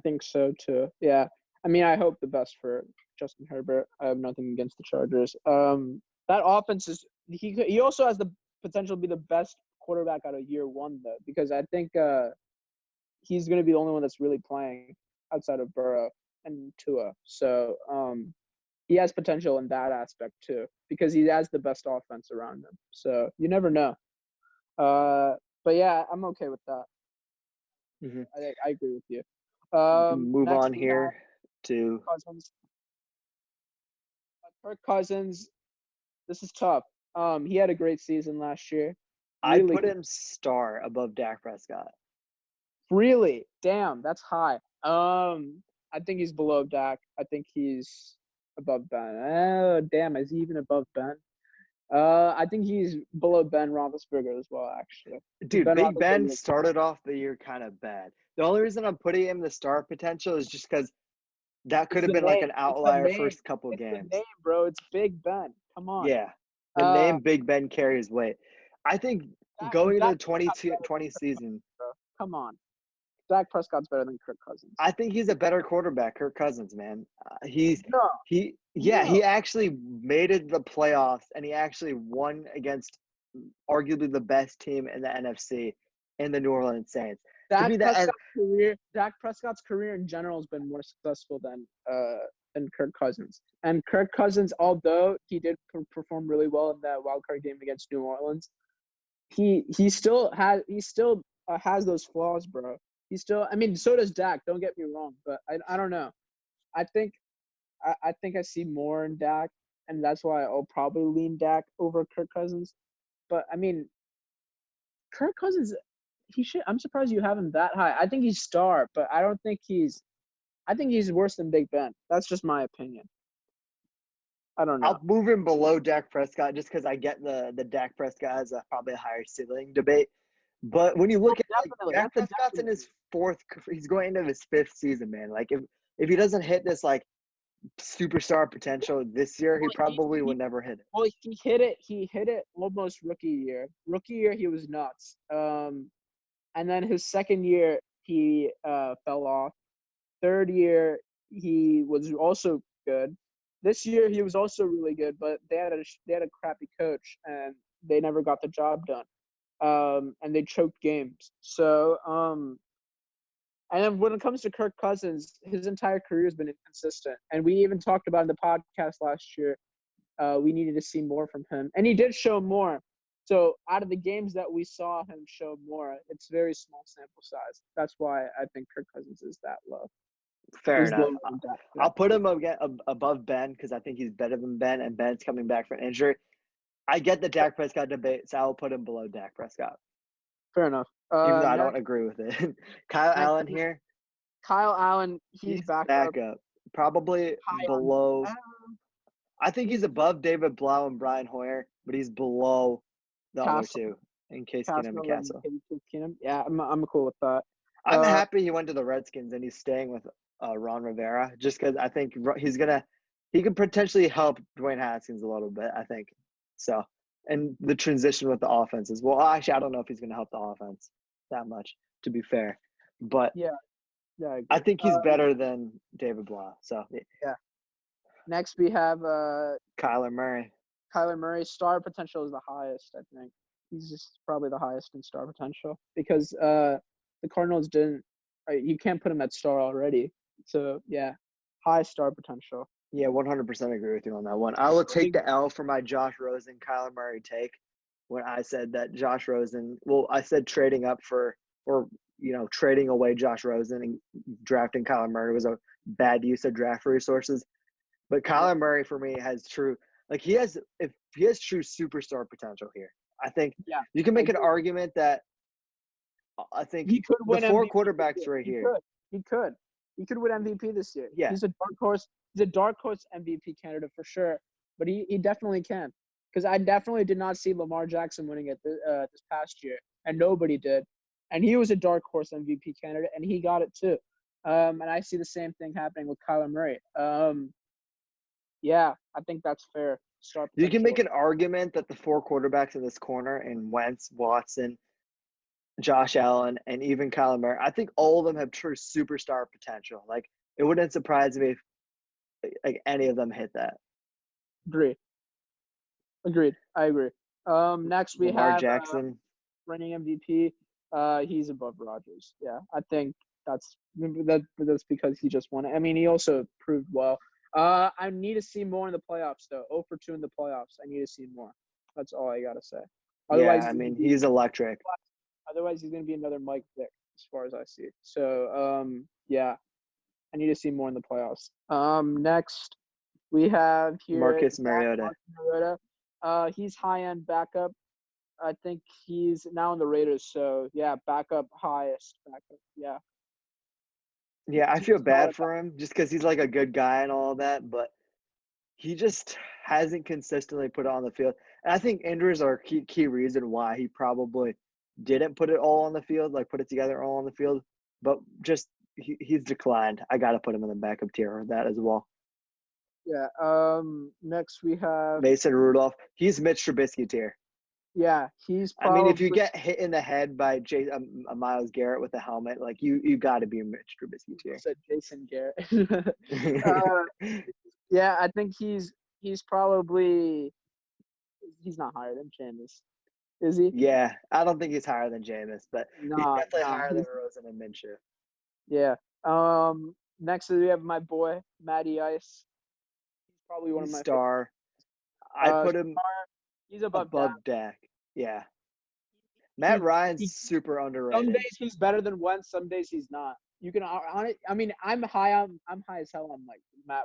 think so too. Yeah. I mean, I hope the best for Justin Herbert. I have nothing against the Chargers. That offense is he also has the potential to be the best quarterback out of year one though, because I think he's going to be the only one that's really playing outside of Burrow and Tua. So he has potential in that aspect too, because he has the best offense around him. So you never know. But yeah, I'm okay with that. Mm-hmm. I agree with you. Move on here to Kirk Cousins. This is tough. He had a great season last year. Really, I put him star above Dak Prescott. Really? Damn, that's high. I think he's below Dak. I think he's above Ben. Oh, damn, is he even above Ben? I think he's below Ben Roethlisberger as well, actually. Dude, Big Ben started off the year kind of bad. The only reason I'm putting him the star potential is just because that could have been like an outlier first couple games. The name, bro. It's Big Ben. Come on. Yeah, the name Big Ben carries weight. I think going into the 2020 season. Bro. Come on. Dak Prescott's better than Kirk Cousins. I think he's a better quarterback, Kirk Cousins, man. He actually made it to the playoffs, and he actually won against arguably the best team in the NFC in the New Orleans Saints. Dak Prescott's career in general has been more successful than Kirk Cousins. And Kirk Cousins, although he did perform really well in that wild card game against New Orleans, he still has those flaws, bro. I mean, so does Dak. Don't get me wrong, but I don't know. I think I see more in Dak, and that's why I'll probably lean Dak over Kirk Cousins. But I mean, Kirk Cousins, I'm surprised you have him that high. I think he's star, but I think he's worse than Big Ben. That's just my opinion. I don't know. I'll move him below Dak Prescott just because I get the Dak Prescott has probably a higher ceiling debate. But when you look at Dak Prescott's in his he's going into his fifth season, man. Like if he doesn't hit this like superstar potential this year, he probably would never hit it. Well, he hit it almost rookie year. Rookie year he was nuts. And then his second year he fell off. Third year he was also good. This year he was also really good, but they had a crappy coach and they never got the job done. And they choked games. So, and then when it comes to Kirk Cousins, his entire career has been inconsistent. And we even talked about in the podcast last year, we needed to see more from him. And he did show more. So out of the games that we saw him show more, it's very small sample size. That's why I think Kirk Cousins is that low. Fair enough. I'll put him above Ben because I think he's better than Ben, and Ben's coming back from injury. I get the Dak Prescott debate, so I'll put him below Dak Prescott. Fair enough. Even though I don't agree with it. Kyle Allen here. Kyle Allen, he's back up. Probably below. I think he's above David Blau and Brian Hoyer, but he's below the other Castle, two in Case Keenum and Castle. Keenum. Yeah, I'm cool with that. I'm happy he went to the Redskins and he's staying with Ron Rivera just because I think he could potentially help Dwayne Haskins a little bit, I think. So, and the transition with the offense as well. Actually, I don't know if he's going to help the offense that much, to be fair. But yeah, I think he's better than David Blau. So, yeah. Next, we have Kyler Murray. Kyler Murray's star potential is the highest, I think. He's just probably the highest in star potential because the Cardinals didn't you can't put him at star already. So, yeah, high star potential. Yeah, 100% agree with you on that one. I will take the L for my Josh Rosen, Kyler Murray take when I said that Josh Rosen – well, I said trading up trading away Josh Rosen and drafting Kyler Murray was a bad use of draft resources. But Kyler Murray for me has true – like he has true superstar potential here. I think you can make an argument that I think he could win the four MVP quarterbacks right here. He could win MVP this year. Yeah. He's a dark horse. He's a dark horse MVP candidate for sure. But he definitely can. Because I definitely did not see Lamar Jackson winning it this past year. And nobody did. And he was a dark horse MVP candidate, and he got it too. And I see the same thing happening with Kyler Murray. Yeah, I think that's fair. You can make an argument that the four quarterbacks in this corner, and Wentz, Watson, Josh Allen, and even Kyler Murray, I think all of them have true superstar potential. Like, it wouldn't surprise me if any of them hit that. Agreed. I agree. Next we Lamar have Jackson, reigning MVP. He's above Rodgers. Yeah, I think that's because he just won it. I mean, he also proved well. I need to see more in the playoffs, though. 0 for 2 in the playoffs. I need to see more. That's all I got to say. Otherwise, yeah, I mean, he's electric. Otherwise, he's going to be another Mike Vick, as far as I see. So, yeah, I need to see more in the playoffs. Next, we have here Marcus Mariota. He's high-end backup. I think he's now in the Raiders. So, yeah, highest backup. Yeah. Yeah, I feel bad for him just because he's like a good guy and all that, but he just hasn't consistently put it on the field. And I think injuries are a key reason why he probably didn't put it all on the field, like put it together all on the field. But just he's declined. I got to put him in the backup tier of that as well. Yeah. Next we have Mason Rudolph. He's Mitch Trubisky tier. Yeah, he's probably. I mean, if you get hit in the head by Myles Garrett with a helmet, like you got to be Mitch Trubisky tier. Said Jason Garrett. Yeah, I think he's probably he's not higher than Jameis, is he? Yeah, I don't think he's higher than Jameis, but he's definitely higher than Rosen and Minshew. Yeah. Next we have my boy Maddie Ice. He's probably one of my star. I put him. He's above Dak. Yeah. Matt Ryan's super underrated. Some days he's better than Wentz. Some days he's not. You can on it. I mean, I'm high as hell on like Matt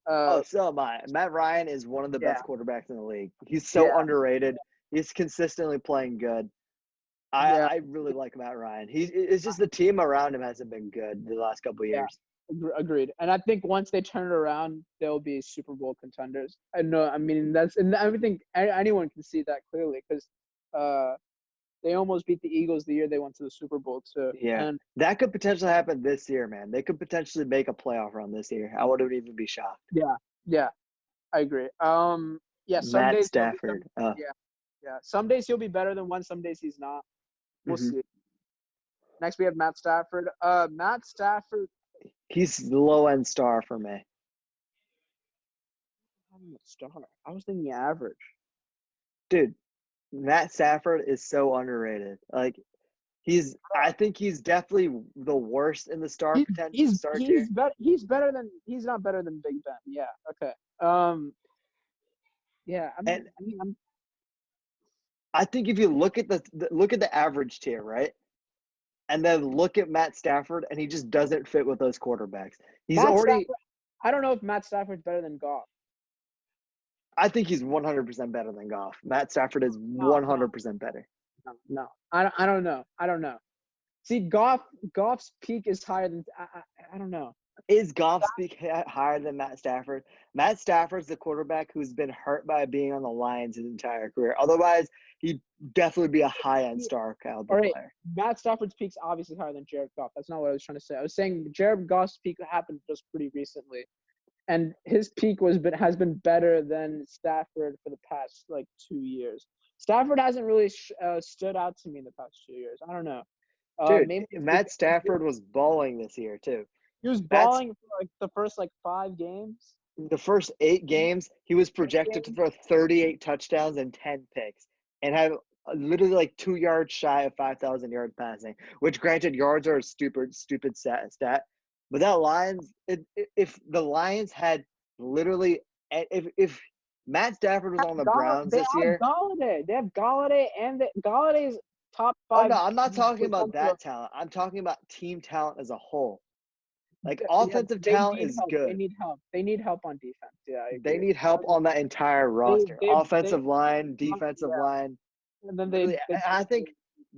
Ryan. So am I. Matt Ryan is one of the best quarterbacks in the league. He's so underrated. He's consistently playing good. I really like Matt Ryan. It's just the team around him hasn't been good the last couple of years. Agreed. And I think once they turn it around, they'll be Super Bowl contenders. I mean, I think anyone can see that clearly because they almost beat the Eagles the year they went to the Super Bowl too. Yeah, and that could potentially happen this year, man. They could potentially make a playoff run this year. I wouldn't even be shocked. Yeah, I agree. Some Matt days Stafford. Some days he'll be better than one. Some days he's not. We'll see. Next we have Matt Stafford. Matt Stafford. He's low-end star for me. I'm a star. I was thinking average. Dude, Matt Stafford is so underrated. Like, I think he's definitely the worst in the star potential. He's better than. He's not better than Big Ben. Yeah. Okay. Yeah. I think if you look at the average tier, right? And then look at Matt Stafford, and he just doesn't fit with those quarterbacks. Stafford, I don't know if Matt Stafford's better than Goff. I think he's 100% better than Goff. Matt Stafford is 100% better. No. I don't know. See, Goff's peak is higher than I don't know. Is Goff speak higher than Matt Stafford? Matt Stafford's the quarterback who's been hurt by being on the Lions his entire career. Otherwise, he'd definitely be a high-end star caliber All right, player. Matt Stafford's peak's obviously higher than Jared Goff. That's not what I was trying to say. I was saying Jared Goff's peak happened just pretty recently, and his peak has been better than Stafford for the past like 2 years. Stafford hasn't really stood out to me in the past 2 years. I don't know. Dude, Maybe Matt Stafford was balling this year too. he was balling for like the first like 5 games. The first 8 games, he was projected to throw 38 touchdowns and 10 picks and have literally like 2 yards shy of 5,000 yards passing, which granted yards are a stupid stat. But that Lions, if the Lions had literally, if Matt Stafford was on the Browns this year. They have Galladay and Galladay's top 5. Oh, no, I'm not talking about that talent. I'm talking about team talent as a whole. Like, offensive talent is good. They need help. They need help on defense. Yeah, I agree. They need help on that entire roster. Offensive line, defensive line. And then I think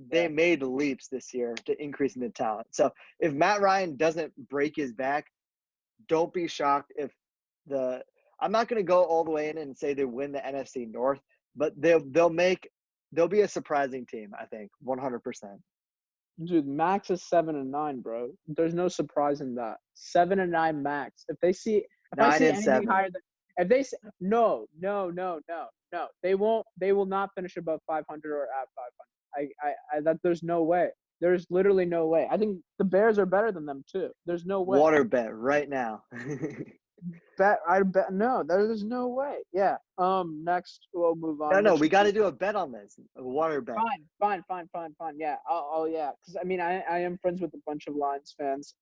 they made leaps this year to increasing the talent. So if Matt Ryan doesn't break his back, don't be shocked if I'm not going to go all the way in and say they win the NFC North, but they'll be a surprising team, I think, 100%. Dude, max is 7-9, bro. There's no surprise in that. 7-9 max. If I see anything higher than, if they say no, they won't. They will not finish above 500 or at 500. That there's no way. There's literally no way. I think the Bears are better than them too. There's no way. Water bet right now. I bet no. There's no way. Yeah. Next we'll move on. No, we got to do a bet on this. A water bet. Fine. Yeah. Yeah. Because I mean, I am friends with a bunch of Lions fans.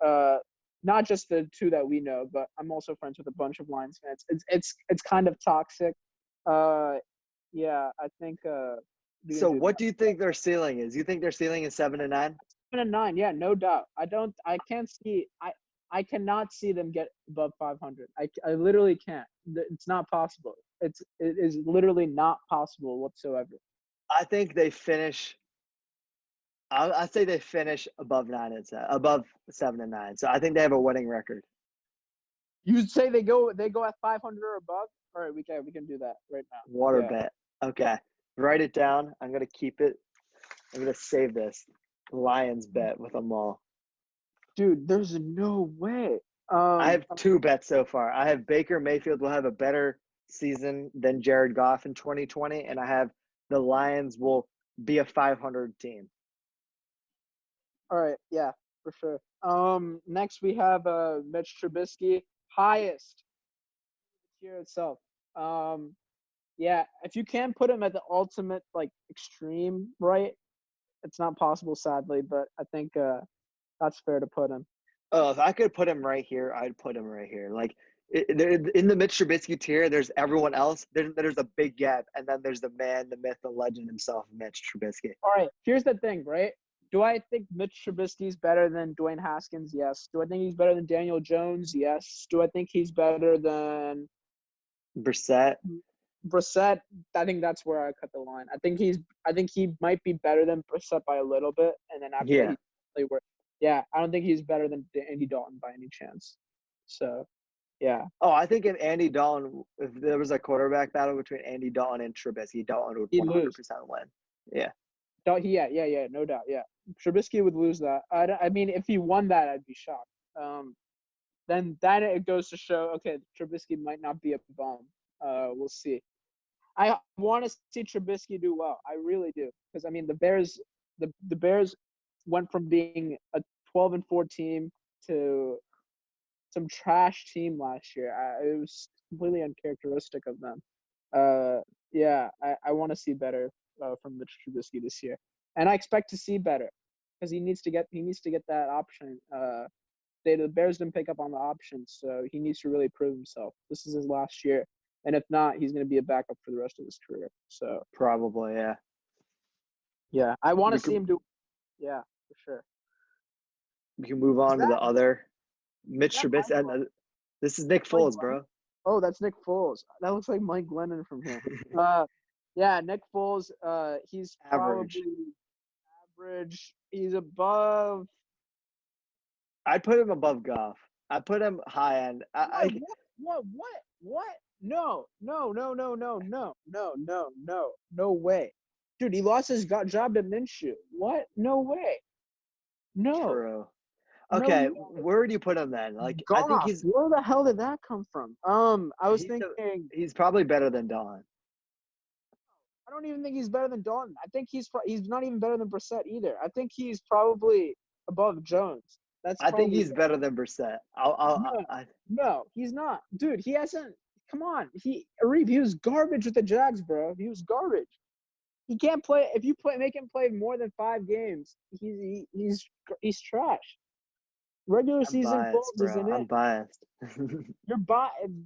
Not just the 2 that we know, but I'm also friends with a bunch of Lions fans. It's kind of toxic. Yeah. I think. So what do you think their ceiling is? You think their ceiling is 7-9? 7-9. Yeah, no doubt. I can't see. I cannot see them get above 500. I literally can't. It's not possible. It is literally not possible whatsoever. I think they finish. I say they finish above 7-9. So I think they have a winning record. You say they go at 500 or above? All right, we can do that right now. Water bet. Okay, write it down. I'm gonna keep it. I'm gonna save this Lions bet with them all. Dude, there's no way. I have 2 bets so far. I have Baker Mayfield will have a better season than Jared Goff in 2020, and I have the Lions will be a 500 team. All right, yeah, for sure. Next we have Mitch Trubisky, highest year itself. Yeah, if you can put him at the ultimate like extreme, right? It's not possible, sadly, but I think that's fair to put him. Oh, if I could put him right here, I'd put him right here. Like in the Mitch Trubisky tier, there's everyone else. There's a big gap, and then there's the man, the myth, the legend himself, Mitch Trubisky. All right, here's the thing, right? Do I think Mitch Trubisky's better than Dwayne Haskins? Yes. Do I think he's better than Daniel Jones? Yes. Do I think he's better than Brissett? I think that's where I cut the line. I think he might be better than Brissett by a little bit, and then after I don't think he's better than Andy Dalton by any chance. So, yeah. Oh, I think if there was a quarterback battle between Andy Dalton and Trubisky, Dalton would 100% win. Yeah. Yeah, no doubt. Yeah, Trubisky would lose that. I mean, if he won that, I'd be shocked. Then it goes to show, okay, Trubisky might not be a bum. We'll see. I want to see Trubisky do well. I really do, because I mean, the Bears went from being a 12-4 team to some trash team last year. It was completely uncharacteristic of them. Yeah, I want to see better from Mitch Trubisky this year, and I expect to see better because he needs to get that option. The Bears didn't pick up on the option, so he needs to really prove himself. This is his last year, and if not, he's going to be a backup for the rest of his career. So probably, yeah. Yeah, I want to see him do. Yeah, for sure. We can move on to the other Mitch Trubisky. This is Nick Foles, bro. Oh, that's Nick Foles. That looks like Mike Glennon from here. Yeah, Nick Foles. He's average. Average. He's above. I'd put him above Goff. I put him high end. What? No way. Dude, he lost his job to Minshew. What? No way. No. True. No Okay, way. where do you put him then? Like, I think Goff. Where the hell did that come from? I was thinking. he's probably better than Don. I don't even think he's better than Dalton. I think he's not even better than Brissett either. I think he's probably above Jones. I think he's better than Brissett. No, he's not. Dude, he hasn't. Come on. He was garbage with the Jags, bro. He was garbage. He can't play. If you make him play more than 5 games, he's trash. Regular season Foles isn't it. I'm biased. You're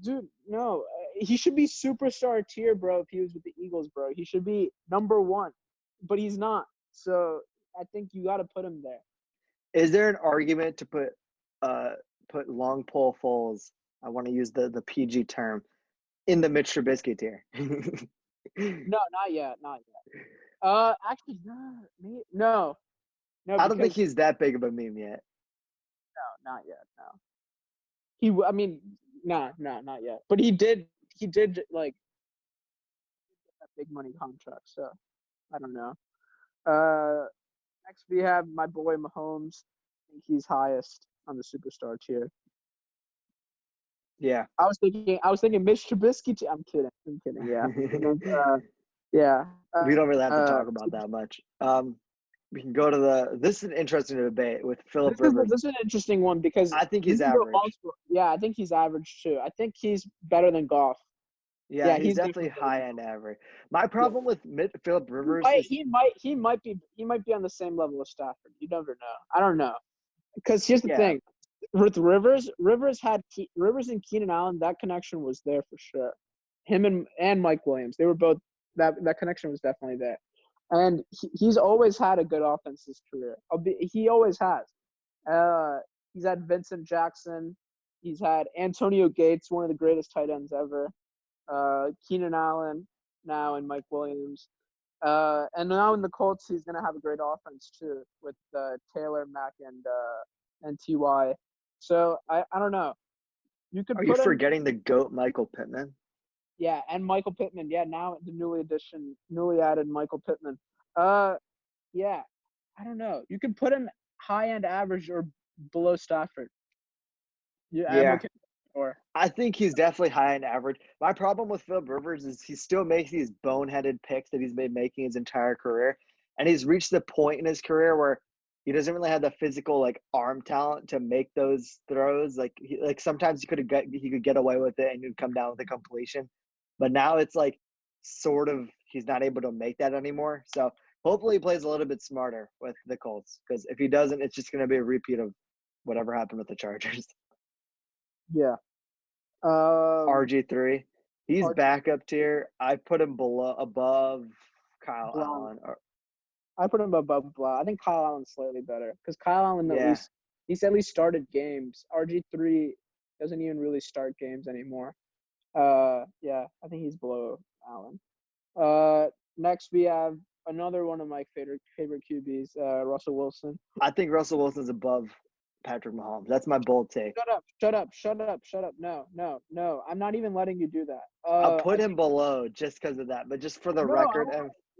dude. No, he should be superstar tier, bro. If he was with the Eagles, bro, he should be number 1, but he's not. So I think you got to put him there. Is there an argument to put long pole Foles? I want to use the PG term in the Mitch Trubisky tier. No, not yet. Actually, no. I don't think he's that big of a meme yet. No, not yet. No. Not yet. But he did like that big money contract. So I don't know. Next we have my boy Mahomes. I think he's highest on the superstar tier. Yeah. I was thinking Mitch Trubisky. I'm kidding. Yeah. Yeah. We don't really have to talk about that much. We can go to this is an interesting debate with Philip Rivers. This is an interesting one because I think he's average. Yeah, I think he's average too. I think he's better than Goff. Yeah, he's definitely high-end average. My problem with Philip Rivers is he might be on the same level as Stafford. You never know. I don't know. Because here's the thing. With Rivers and Keenan Allen, that connection was there for sure. Him and Mike Williams, they were both that connection was definitely there. And he's always had a good offense his career. He always has. He's had Vincent Jackson. He's had Antonio Gates, one of the greatest tight ends ever. Keenan Allen now and Mike Williams. And now in the Colts, he's going to have a great offense too with Taylor, Mack, and T.Y. So I don't know. Are you forgetting the GOAT Michael Pittman? Yeah, and Michael Pittman. Yeah, now the newly added Michael Pittman. Yeah, I don't know. You could put him high-end average or below Stafford. Yeah. I think he's definitely high-end average. My problem with Philip Rivers is he still makes these boneheaded picks that he's been making his entire career, and he's reached the point in his career where he doesn't really have the physical arm talent to make those throws. Sometimes he could get away with it and he'd come down with a completion. But now it's he's not able to make that anymore. So hopefully he plays a little bit smarter with the Colts, because if he doesn't, it's just going to be a repeat of whatever happened with the Chargers. Yeah. RG3, he's backup tier. I put him above Kyle Allen. I put him above Blau. I think Kyle Allen's slightly better because Kyle Allen he's at least started games. RG3 doesn't even really start games anymore. Yeah, I think he's below Allen. Next we have another one of my favorite QBs, Russell Wilson. I think Russell Wilson's above Patrick Mahomes. That's my bold take. Shut up. No. I'm not even letting you do that. I'll put him below just because of that, but just for the record.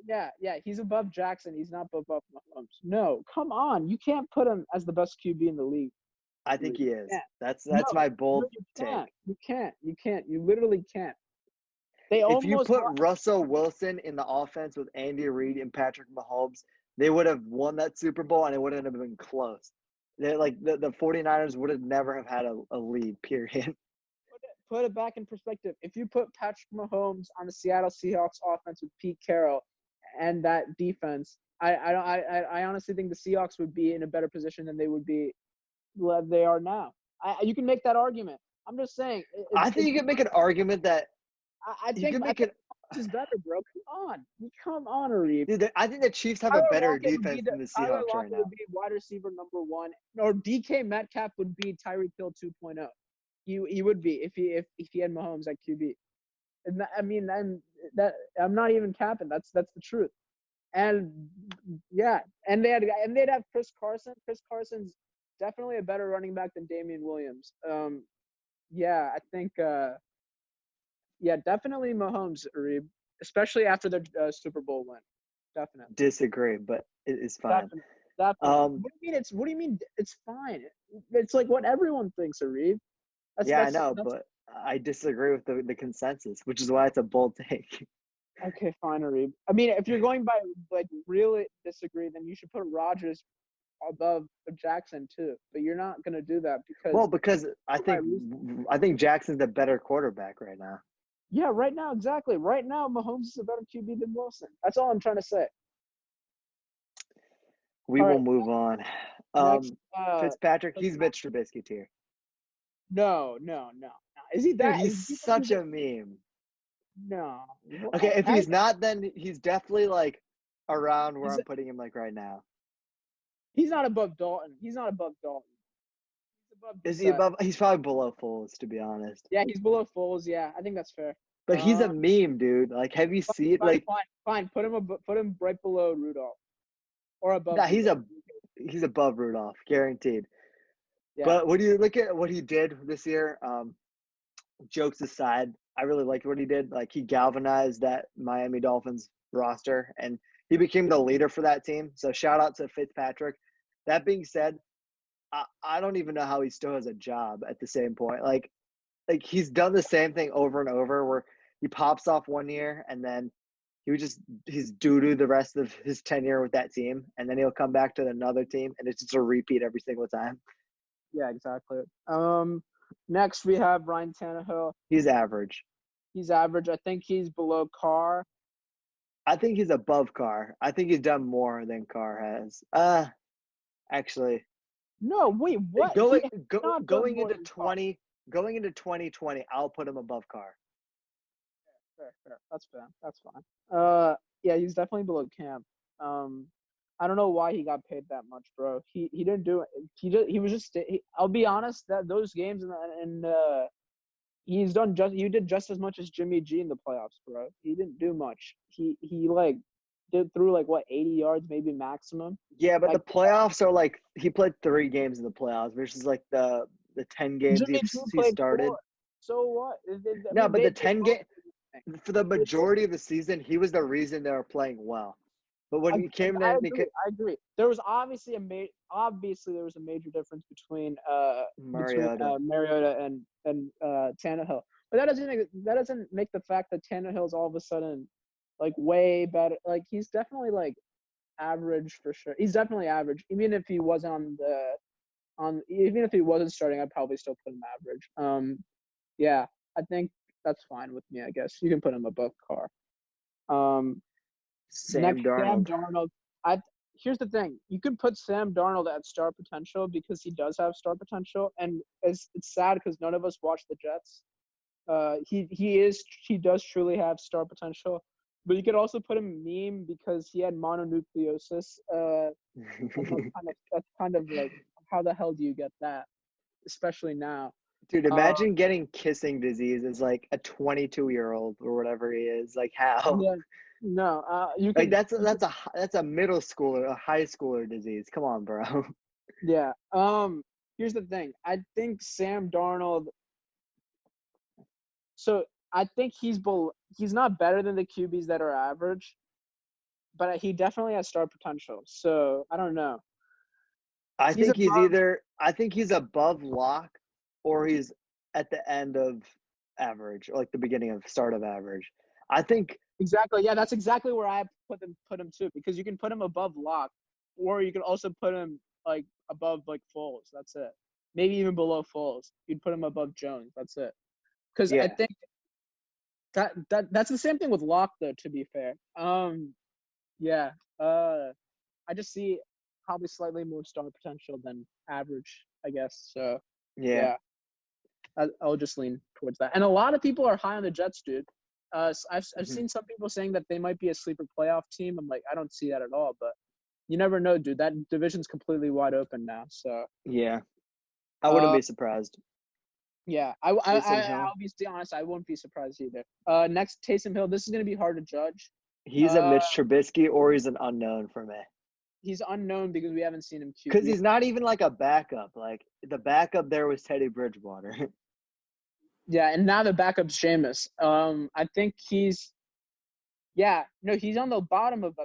Yeah, he's above Jackson. He's not above Mahomes. No, come on. You can't put him as the best QB in the league. I think he is. That's my bold take. You can't. You literally can't. If you put Russell Wilson in the offense with Andy Reid and Patrick Mahomes, they would have won that Super Bowl and it wouldn't have been close. The 49ers would have never have had a lead, period. Put it back in perspective. If you put Patrick Mahomes on the Seattle Seahawks offense with Pete Carroll and that defense, I honestly think the Seahawks would be in a better position than they are now. You can make that argument. I'm just saying. I think you can make an argument that I think is better, bro. Come on, Arif. Dude, I think the Chiefs have a better defense than the Seahawks right now. Would be wide receiver number 1, or DK Metcalf would be Tyreek Hill 2.0. He would be if he had Mahomes at QB. And I'm not even capping. That's the truth. And yeah, and they'd have Chris Carson. Chris Carson's definitely a better running back than Damian Williams. Yeah, I think definitely Mahomes, Reeb, especially after the Super Bowl win. Definitely. Disagree, but it's fine. Definitely. What do you mean it's fine? It's like what everyone thinks, Reeb. I know, but I disagree with the consensus, which is why it's a bold take. Okay, fine, Reeb. I mean, if you're going by like really disagree, then you should put Rodgers above Jackson too. But you're not gonna do that because I think Jackson's the better quarterback right now. Yeah, right now, exactly. Right now, Mahomes is a better QB than Wilson. That's all I'm trying to say. We will move on. Next, Fitzpatrick, he's Mitch Trubisky tier. No. Is he that? Dude, he's such a meme. No. Okay, if he's not, then he's definitely like around where I'm putting him like right now. He's not above Dalton. He's above? Is he above? He's probably below Foles, to be honest. Yeah, he's below Foles. Yeah, I think that's fair. But he's a meme, dude. Like, have you seen it? Like, fine. Put him right below Rudolph, or above. Nah, he's above Rudolph, guaranteed. Yeah. But when you look at what he did this year, jokes aside, I really liked what he did. Like, he galvanized that Miami Dolphins roster, and he became the leader for that team. So shout out to Fitzpatrick. That being said, I don't even know how he still has a job at the same point. Like he's done the same thing over and over where he pops off one year and then he's doo-doo the rest of his tenure with that team, and then he'll come back to another team, and it's just a repeat every single time. Yeah, exactly. Next we have Ryan Tannehill. He's average. I think he's below Carr. I think he's above Carr. I think he's done more than Carr has. Actually. No, wait, what? Going into 2020, I'll put him above Carr. Fair. That's fine. Yeah, he's definitely below Cam. I don't know why he got paid that much, bro. He didn't do it. He was just. I'll be honest, that those games and he did just as much as Jimmy G in the playoffs, bro. He didn't do much. He did through 80 yards maybe maximum. Yeah, but the playoffs are he played 3 games in the playoffs versus the 10 games he started. 4. So what? No, but the 10 game for the majority of the season, he was the reason they were playing well. But when he came in, I agree. There was obviously a major difference between Mariota and Tannehill. But that doesn't make the fact that Tannehill's all of a sudden way better. He's definitely average for sure. He's definitely average. Even if he wasn't even if he wasn't starting, I'd probably still put him average. Yeah, I think that's fine with me. I guess you can put him above Carr. Sam Darnold. Here's the thing: you can put Sam Darnold at star potential because he does have star potential, and it's sad because none of us watch the Jets. He does truly have star potential, but you could also put him meme because he had mononucleosis. That's kind of how the hell do you get that, especially now? Dude, imagine getting kissing disease as a 22-year-old or whatever he is. How? Yeah. No, you can. That's a middle schooler, a high schooler disease. Come on, bro. Yeah. Here's the thing. I think Sam Darnold. So I think he's not better than the QBs that are average, but he definitely has star potential. So I don't know. I think he's above Lock, or he's at the end of average, or the beginning of start of average. I think. Exactly. Yeah, that's exactly where I put him too, because you can put him above Lock, or you can also put him above Foles. That's it. Maybe even below Foles. You'd put him above Jones. That's it. Because I think that's the same thing with Lock, though. To be fair, yeah. I just see probably slightly more star potential than average, I guess. So yeah. I'll just lean towards that. And a lot of people are high on the Jets, dude. I've seen some people saying that they might be a sleeper playoff team. I'm I don't see that at all, but you never know, dude. That division's completely wide open now. So yeah, I wouldn't be surprised. Yeah, I'll be honest. I won't be surprised either. Next, Taysom Hill. This is gonna be hard to judge. He's a Mitch Trubisky, or he's an unknown for me. he's unknown because we haven't seen him QB. Because he's not even like a backup. Like the backup there was Teddy Bridgewater. Yeah, and now the backup's Jameis. I think he's on the bottom of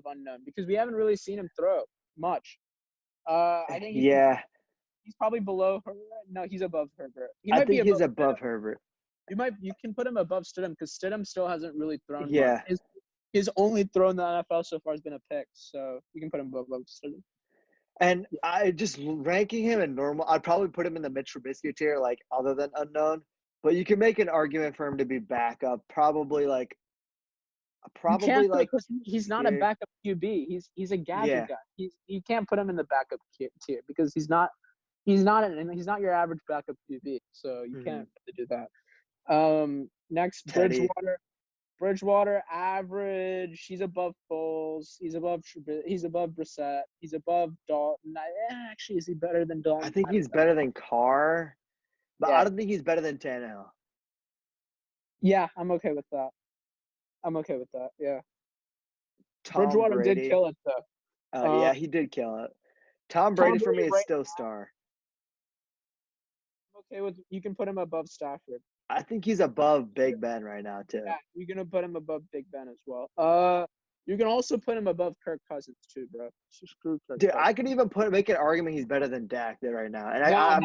unknown because we haven't really seen him throw much. I think he's probably below Herbert. No, he's above Herbert. I think he's above Herbert. You can put him above Stidham because Stidham still hasn't really thrown much. His only throw in the NFL so far has been a pick, so you can put him above Stidham. And I just ranking him in normal, I'd probably put him in the Mitch Trubisky tier, like other than unknown. But you can make an argument for him to be backup, probably like he's not a backup QB. He's a gadget guy. You can't put him in the backup tier because he's not your average backup QB. So you can't do that. Next, Teddy. Bridgewater average. He's above Foles. He's above Brissett. He's above Dalton. Actually, is he better than Dalton? I think he's better than Carr, but I don't think he's better than Tannehill. Yeah, I'm okay with that. Yeah. Bridgewater Brady did kill it though. Yeah, he did kill it. Tom Brady for me is still star. I'm okay with you can put him above Stafford. I think he's above Big Ben right now too. Yeah, you're gonna put him above Big Ben as well. You can also put him above Kirk Cousins too, bro. So screw Kirk. Dude, I could even make an argument he's better than Dak there right now. And no. That's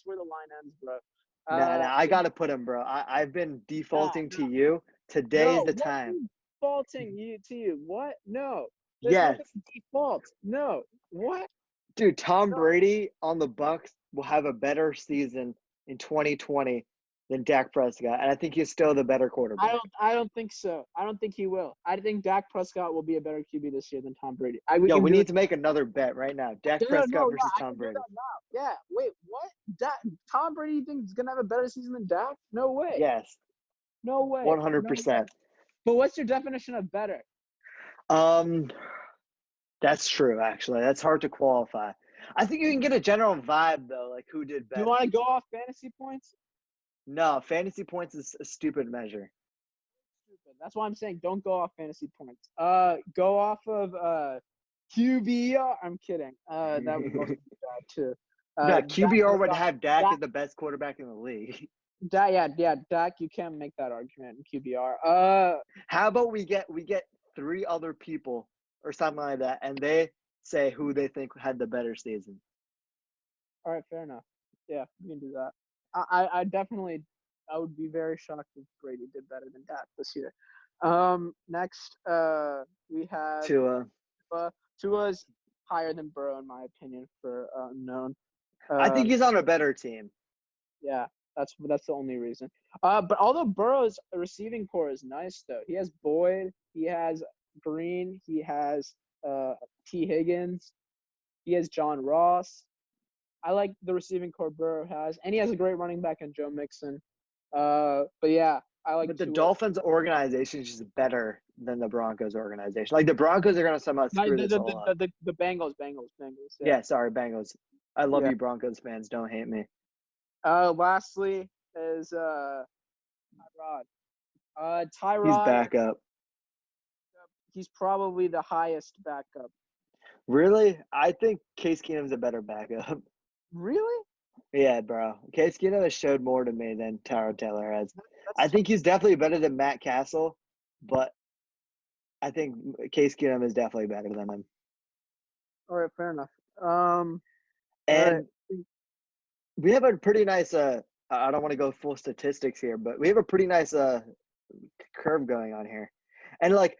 where the line ends, bro. I gotta put him, bro. I've been defaulting to you. Today's the time. Defaulting to you? What? No. Yes. Default. No. What? Dude, Tom Brady on the Bucs will have a better season in 2020 than Dak Prescott, and I think he's still the better quarterback. I don't think so. I don't think he will. I think Dak Prescott will be a better QB this year than Tom Brady. We need to make another bet right now. Dak Prescott versus Tom Brady. Yeah. Wait, what? Tom Brady you think is gonna have a better season than Dak? No way. Yes. No way. 100%. But what's your definition of better? That's true. Actually, that's hard to qualify. I think you can get a general vibe though, like who did better. Do you want to go off fantasy points? No, fantasy points is a stupid measure. That's why I'm saying don't go off fantasy points. Go off of QBR. I'm kidding. That would also be bad too. QBR would have Dak as the best quarterback in the league. Dak. You can't make that argument in QBR. How about we get 3 other people or something like that, and they say who they think had the better season. All right, fair enough. Yeah, we can do that. I definitely would be very shocked if Brady did better than Dak this year. Next, we have Tua. Tua's higher than Burrow in my opinion for unknown. I think he's on a better team. Yeah, that's the only reason. But although Burrow's receiving core is nice though, he has Boyd, he has Green, he has T. Higgins, he has John Ross. I like the receiving core Burrow has, and he has a great running back in Joe Mixon. But yeah, I like. But the Dolphins organization is just better than the Broncos organization. Like the Broncos are gonna somehow screw this all up. The Bengals. Yeah, sorry, Bengals. I love you, Broncos fans. Don't hate me. Lastly is Tyrod. Tyrod. He's backup. He's probably the highest backup. Really? I think Case Keenum's a better backup. Really? Yeah, bro. Case Keenum has showed more to me than Tyrod Taylor has. I think he's definitely better than Matt Castle, but I think Case Keenum is definitely better than him. All right, fair enough. And we have a pretty nice I don't want to go full statistics here, but we have a pretty nice curve going on here. And like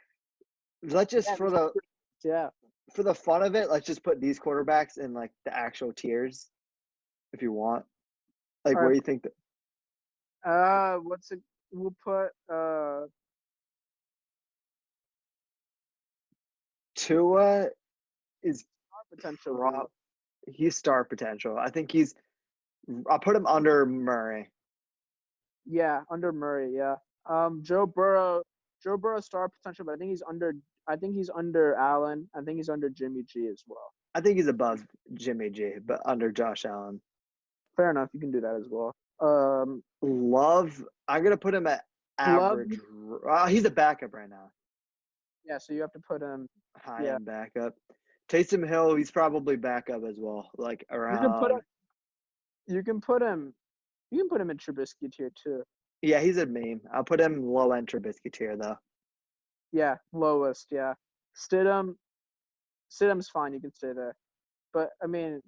let's just for the fun of it, let's just put these quarterbacks in like the actual tiers if you want. Like where do you think that we'll put Tua is potential. He's star potential. I think I'll put him under Murray. Yeah, under Murray, yeah. Joe Burrow star potential, but I think he's under Allen. I think he's under Jimmy G as well. I think he's above Jimmy G, but under Josh Allen. Fair enough. You can do that as well. Love, I'm going to put him at average. He's a backup right now. Yeah, so you have to put him. high Yeah, end backup. Taysom Hill, he's probably backup as well. Like you can put him. around. You can put him. You can put him in Trubisky tier too. Yeah, he's a meme. I'll put him low end Trubisky tier though. Yeah, lowest. Yeah, Stidham. Stidham's fine. You can stay there. But I mean,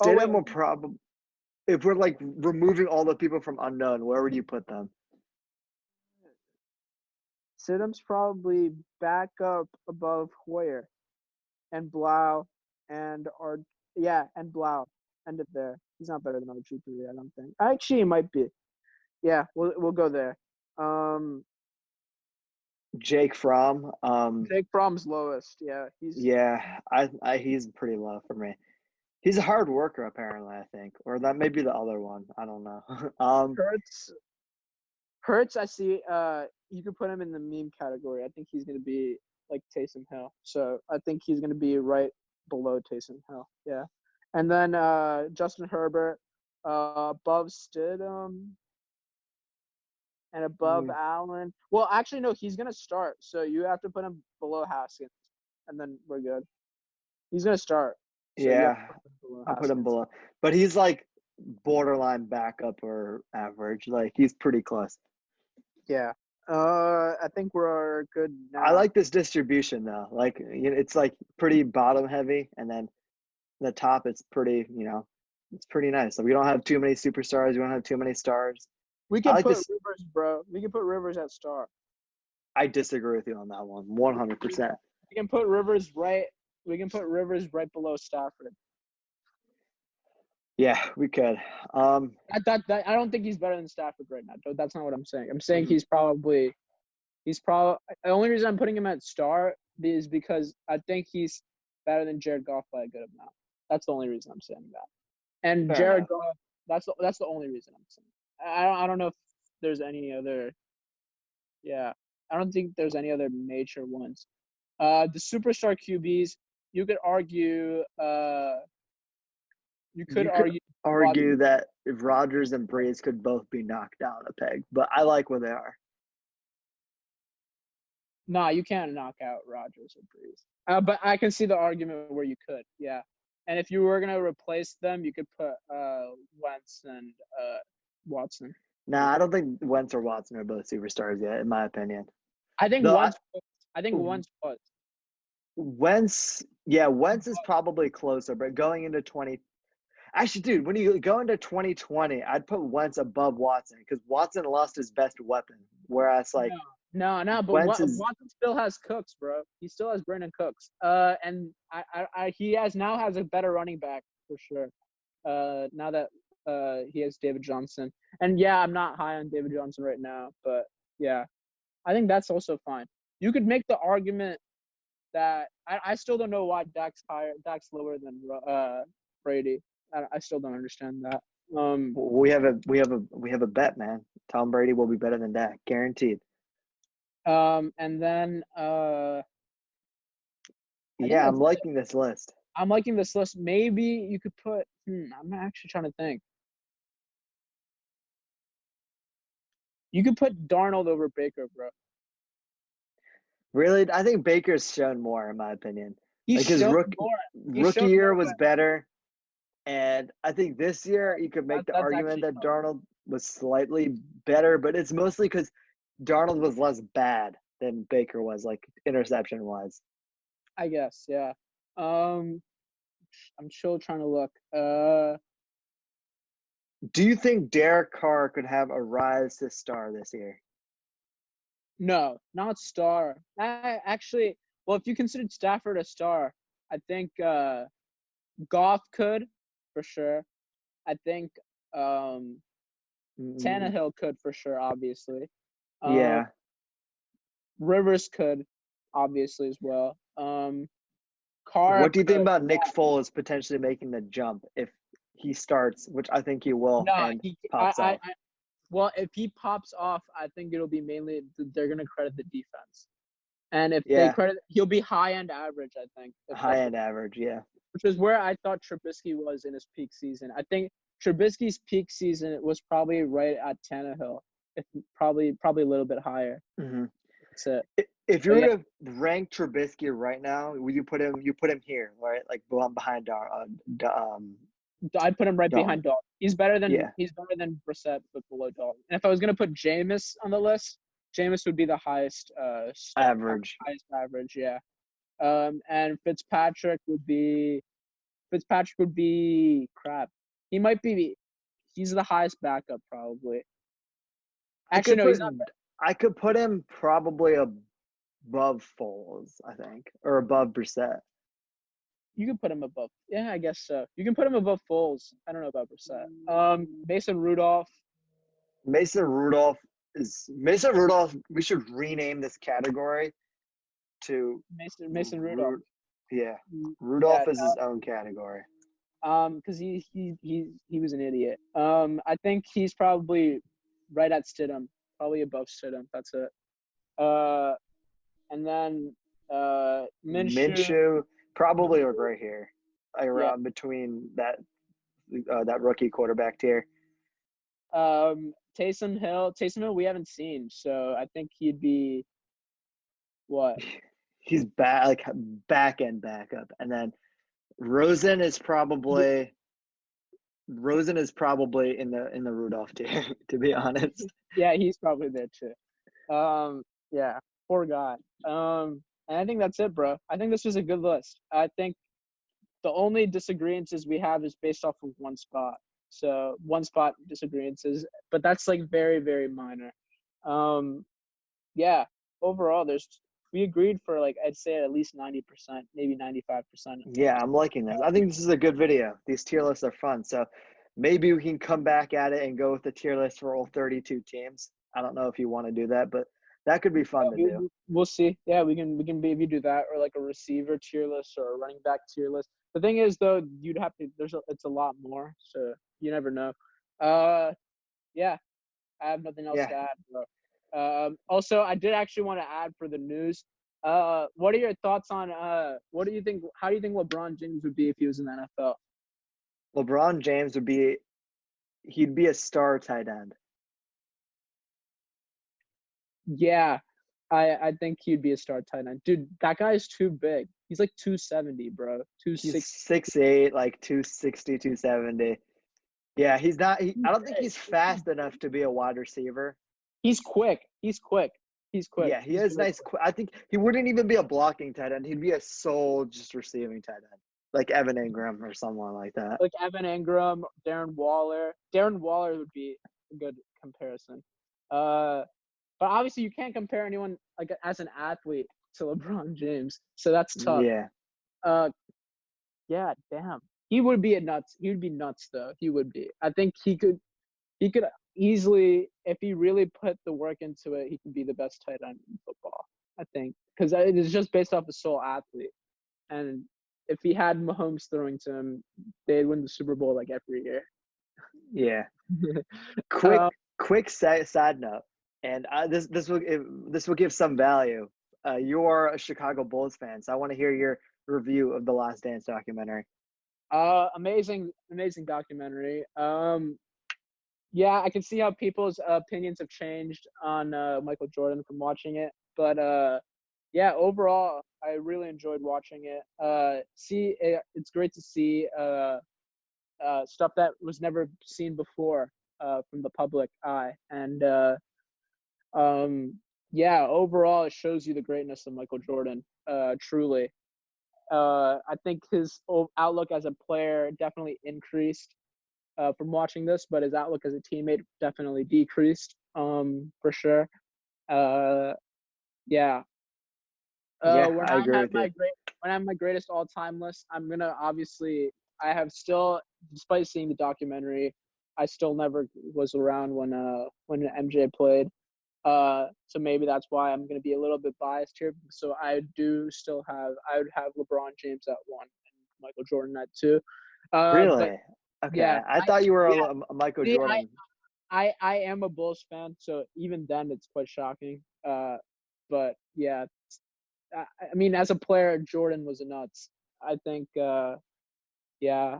oh wait, Stidham will probably, if we're like removing all the people from unknown, where would you put them? Stidham's probably back up above Hoyer and Blau and Blau. End it there. He's not better than RG3, I don't think. Actually, he might be. Yeah, we'll go there. Jake Fromm. Jake Fromm's lowest. Yeah, Yeah, he's pretty low for me. He's a hard worker apparently, I think, or that may be the other one. I don't know. Hurts. I see. You could put him in the meme category. I think he's gonna be like Taysom Hill. So I think he's gonna be right below Taysom Hill. Yeah, and then Justin Herbert, above Stidham. And above Allen. Well, actually, no, he's going to start. So you have to put him below Haskins. And then we're good. He's going to start. So yeah, I'll put him below. But he's like borderline backup or average. Like he's pretty close. Yeah. I think we're good now. I like this distribution though. Like it's like pretty bottom heavy, and then the top it's pretty, it's pretty nice. So we don't have too many superstars. We don't have too many stars. We can put Rivers, bro. We can put Rivers at star. I disagree with you on that one, 100%. We can put Rivers right. We can put Rivers right below Stafford. Yeah, we could. I don't think he's better than Stafford right now. That's not what I'm saying. I'm saying he's probably. The only reason I'm putting him at star is because I think he's better than Jared Goff by a good amount. That's the only reason I'm saying that. And Fair Jared enough. Goff. That's the only reason I'm saying. I don't know if there's any other. Yeah, I don't think there's any other major ones. The superstar QBs, you could argue. You could argue that if Rodgers and Breeze could both be knocked down a peg, but I like where they are. Nah, you can't knock out Rodgers and Breeze. But I can see the argument where you could. Yeah, and if you were gonna replace them, you could put Wentz and Watson. Nah, I don't think Wentz or Watson are both superstars yet, in my opinion. I think Wentz was. Wentz is probably closer, but going into actually, dude, when you go into 2020, I'd put Wentz above Watson because Watson lost his best weapon, whereas like no, but Watson still has Cooks, bro. He still has Brandon Cooks. And he now has a better running back for sure. Now that he has David Johnson. And yeah, I'm not high on David Johnson right now, but yeah, I think that's also fine. You could make the argument that I still don't know why Dak's lower than Brady. I still don't understand that. We have a bet, man. Tom Brady will be better than Dak, guaranteed. And then yeah, I'm liking this list. I'm liking this list. Maybe you could put. I'm actually trying to think. You could put Darnold over Baker, bro. Really? I think Baker's shown more, in my opinion. His rookie year was better. And I think this year you could make the argument that Darnold was slightly better, but it's mostly because Darnold was less bad than Baker was, like interception-wise. I guess, yeah. I'm still trying to look. Do you think Derek Carr could have a rise to star this year? No, not star. Actually, well, if you considered Stafford a star, I think Goff could, for sure. I think Tannehill could, for sure, obviously. Yeah. Rivers could, obviously, as well. Carr. What do you think about Nick Foles potentially making the jump if he starts, which I think he will, pops off? Well, if he pops off, I think it'll be mainly they're going to credit the defense. And if they credit, he'll be high-end average, I think. High-end average, yeah. Which is where I thought Trubisky was in his peak season. I think Trubisky's peak season was probably right at Tannehill, if probably a little bit higher. Mm-hmm. That's it. If you were to rank Trubisky right now, would you put him here, right? Like behind I'd put him right Dalton. behind Dalton. He's better than Brissett, but below Dalton. And if I was gonna put Jameis on the list, Jameis would be the highest average. Highest average, yeah. And Fitzpatrick would be crap. He's the highest backup probably. Actually, no, he's not. I could put him probably above Foles, I think, or above Brissett. You can put him above. Yeah, I guess so. You can put him above Foles. I don't know about Brissett. Mason Rudolph. Mason Rudolph. We should rename this category to Mason Rudolph. Rudolph is his own category. Because he was an idiot. I think he's probably right at Stidham, probably above Stidham. That's it. And then Minshew probably like right here, around between that rookie quarterback tier. Taysom Hill, we haven't seen, so I think he'd be what? He's back end backup, and then Rosen is probably in the Rudolph tier, to be honest. Yeah, he's probably there too. Yeah, poor guy. And I think that's it, bro. I think this was a good list. I think the only disagreements we have is based off of one spot. So one spot disagreements, but that's like very, very minor. Yeah, overall, we agreed for like, I'd say at least 90%, maybe 95%. Yeah, I'm liking this. I think this is a good video. These tier lists are fun. So maybe we can come back at it and go with the tier list for all 32 teams. I don't know if you want to do that, but that could be fun to do. We'll see. Yeah, we can maybe do that, or like a receiver tier list or a running back tier list. The thing is, though, you'd have to. It's a lot more, so you never know. Yeah, I have nothing else to add, bro. Also, I did actually want to add for the news. What are your thoughts on what do you think? How do you think LeBron James would be if he was in the NFL? LeBron James he'd be a star tight end. Yeah, I think he'd be a star tight end. Dude, that guy is too big. He's like 270, bro. He's 6'8", like 260, 270. Yeah, he's not. I don't think he's fast enough to be a wide receiver. He's quick. Yeah, he is nice. I think he wouldn't even be a blocking tight end. He'd be a sole just receiving tight end, like Evan Ingram or someone like that. Like Evan Ingram, Darren Waller. Darren Waller would be a good comparison. But obviously you can't compare anyone like as an athlete to LeBron James, so that's tough. Yeah. Yeah, damn. He would be nuts. He would be nuts though. He would be. I think he could easily, if he really put the work into it, he could be the best tight end in football. I think because it is just based off a sole athlete, and if he had Mahomes throwing to him, they'd win the Super Bowl like every year. Yeah. Quick side note, and this will give some value. You're a Chicago Bulls fan, so I want to hear your review of the Last Dance documentary. Amazing documentary. Yeah, I can see how people's opinions have changed on Michael Jordan from watching it, but yeah, overall, I really enjoyed watching it. It's great to see stuff that was never seen before from the public eye, and yeah, overall, it shows you the greatness of Michael Jordan. Truly, I think his outlook as a player definitely increased from watching this, but his outlook as a teammate definitely decreased, for sure. Yeah. When I agree with you. When I have my greatest all-time list, I'm gonna obviously. I have still, despite seeing the documentary, I still never was around when MJ played. So maybe that's why I'm gonna be a little bit biased here. So I would have LeBron James at 1 and Michael Jordan at 2. Really? Okay. Yeah, I thought you were a Michael Jordan. I am a Bulls fan, so even then it's quite shocking. But yeah, I mean, as a player, Jordan was nuts. I think, yeah.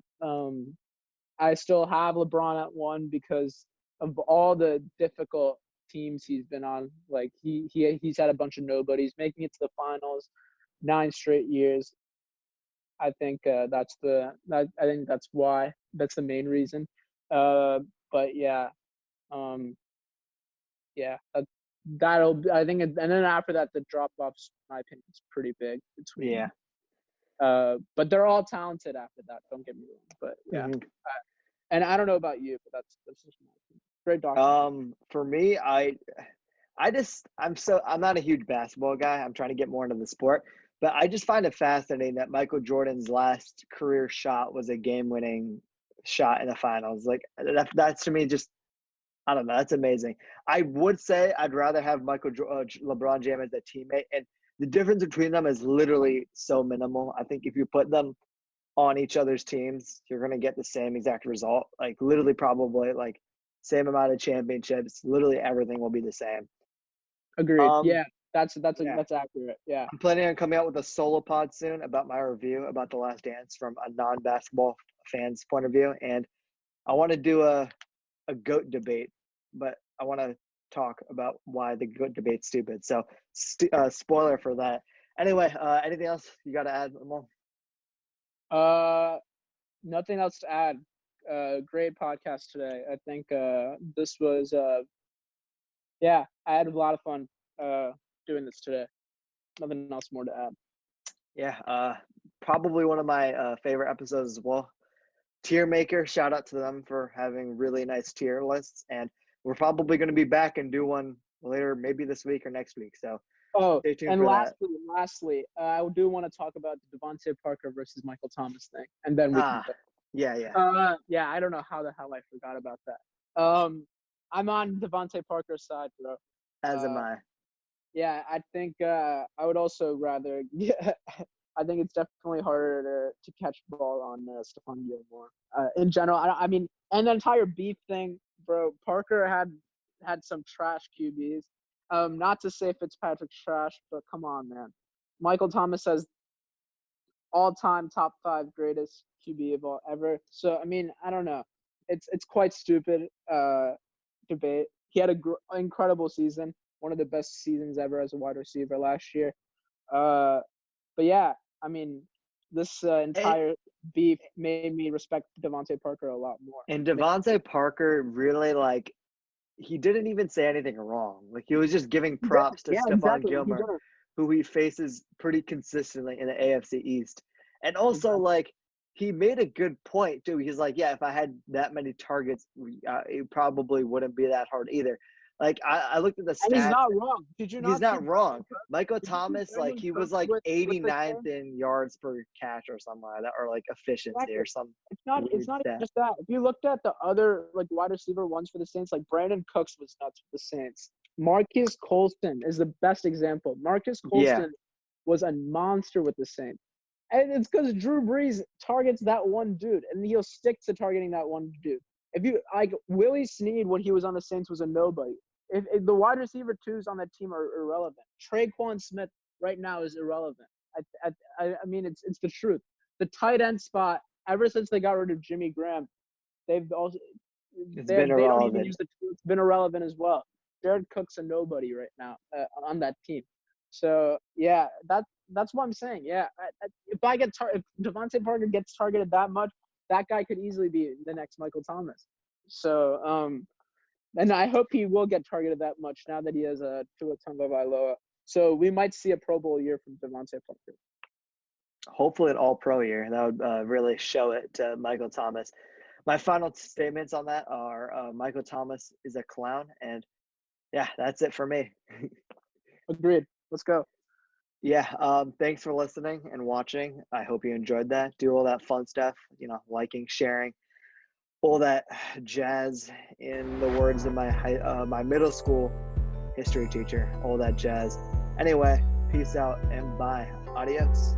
I still have LeBron at 1 because of all the difficult teams he's been on. Like he's had a bunch of nobodies making it to the finals 9 straight years. I think I think that's why. That's the main reason. But yeah, yeah, I think, and then after that, the drop offs, in my opinion, is pretty big between. Yeah. But they're all talented after that. Don't get me wrong. But yeah, and I don't know about you, but that's just my opinion. Great documentary. For me, I'm not a huge basketball guy. I'm trying to get more into the sport, but I just find it fascinating that Michael Jordan's last career shot was a game-winning shot in the finals. Like that's to me just, I don't know. That's amazing. I would say I'd rather have LeBron James as a teammate, and the difference between them is literally so minimal. I think if you put them on each other's teams, you're going to get the same exact result. Like literally probably like same amount of championships. Literally everything will be the same. Agreed. Yeah, that's accurate. Yeah. I'm planning on coming out with a solo pod soon about my review about The Last Dance from a non-basketball fan's point of view. And I want to do a GOAT debate, but I want to talk about why the GOAT debate's stupid. So spoiler for that. Anyway, anything else you got to add, Lamar? Nothing else to add. Great podcast today. I think this was I had a lot of fun doing this today. Nothing else more to add. Yeah, probably one of my favorite episodes as well. Tier Maker, shout out to them for having really nice tier lists, and we're probably going to be back and do one later, maybe this week or next week. So stay tuned for lastly, I do want to talk about the Devante Parker versus Michael Thomas thing, and then we can go. Yeah. I don't know how the hell I forgot about that. I'm on Devante Parker's side, bro. As am I. Yeah, I think I would also rather. Yeah, I think it's definitely harder to catch the ball on Stephon Gilmore. In general, I mean, and the entire beef thing, bro. Parker had some trash QBs. Not to say Fitzpatrick's trash, but come on, man. Michael Thomas has all-time top 5 greatest QB of all ever. So I mean, I don't know. It's quite stupid debate. He had an incredible season, one of the best seasons ever as a wide receiver last year. But yeah, I mean, this entire beef made me respect Devante Parker a lot more. And Devante Parker really, like, he didn't even say anything wrong. Like, he was just giving props to Stephon Gilmore, who he faces pretty consistently in the AFC East. And also, like, he made a good point, too. He's like, yeah, if I had that many targets, it probably wouldn't be that hard either. Like, I looked at the stats. And he's not wrong. Did you not? He's not wrong. Michael Thomas, like, he was like 89th in yards per catch or something like that, or like efficiency or something. It's not even just that. If you looked at the other like wide receiver ones for the Saints, like Brandon Cooks was nuts for the Saints. Marcus Colston is the best example. Marcus Colston was a monster with the Saints. And it's because Drew Brees targets that one dude, and he'll stick to targeting that one dude. If you like Willie Snead when he was on the Saints was a nobody. If the wide receiver twos on that team are irrelevant. Traquan Smith right now is irrelevant. I mean it's the truth. The tight end spot ever since they got rid of Jimmy Graham, they don't even use it's been irrelevant as well. Jared Cook's a nobody right now on that team. So yeah, that's what I'm saying. Yeah, if Devante Parker gets targeted that much, that guy could easily be the next Michael Thomas. So and I hope he will get targeted that much now that he has a Tua Tagovailoa. So we might see a Pro Bowl year from Devante Parker. Hopefully an all-pro year. That would really show it to Michael Thomas. My final statements on that are Michael Thomas is a clown, and yeah, that's it for me. Agreed. Let's go. Yeah, thanks for listening and watching. I hope you enjoyed that. Do all that fun stuff, liking, sharing, all that jazz, in the words of my middle school history teacher, all that jazz. Anyway, peace out and bye. Adios.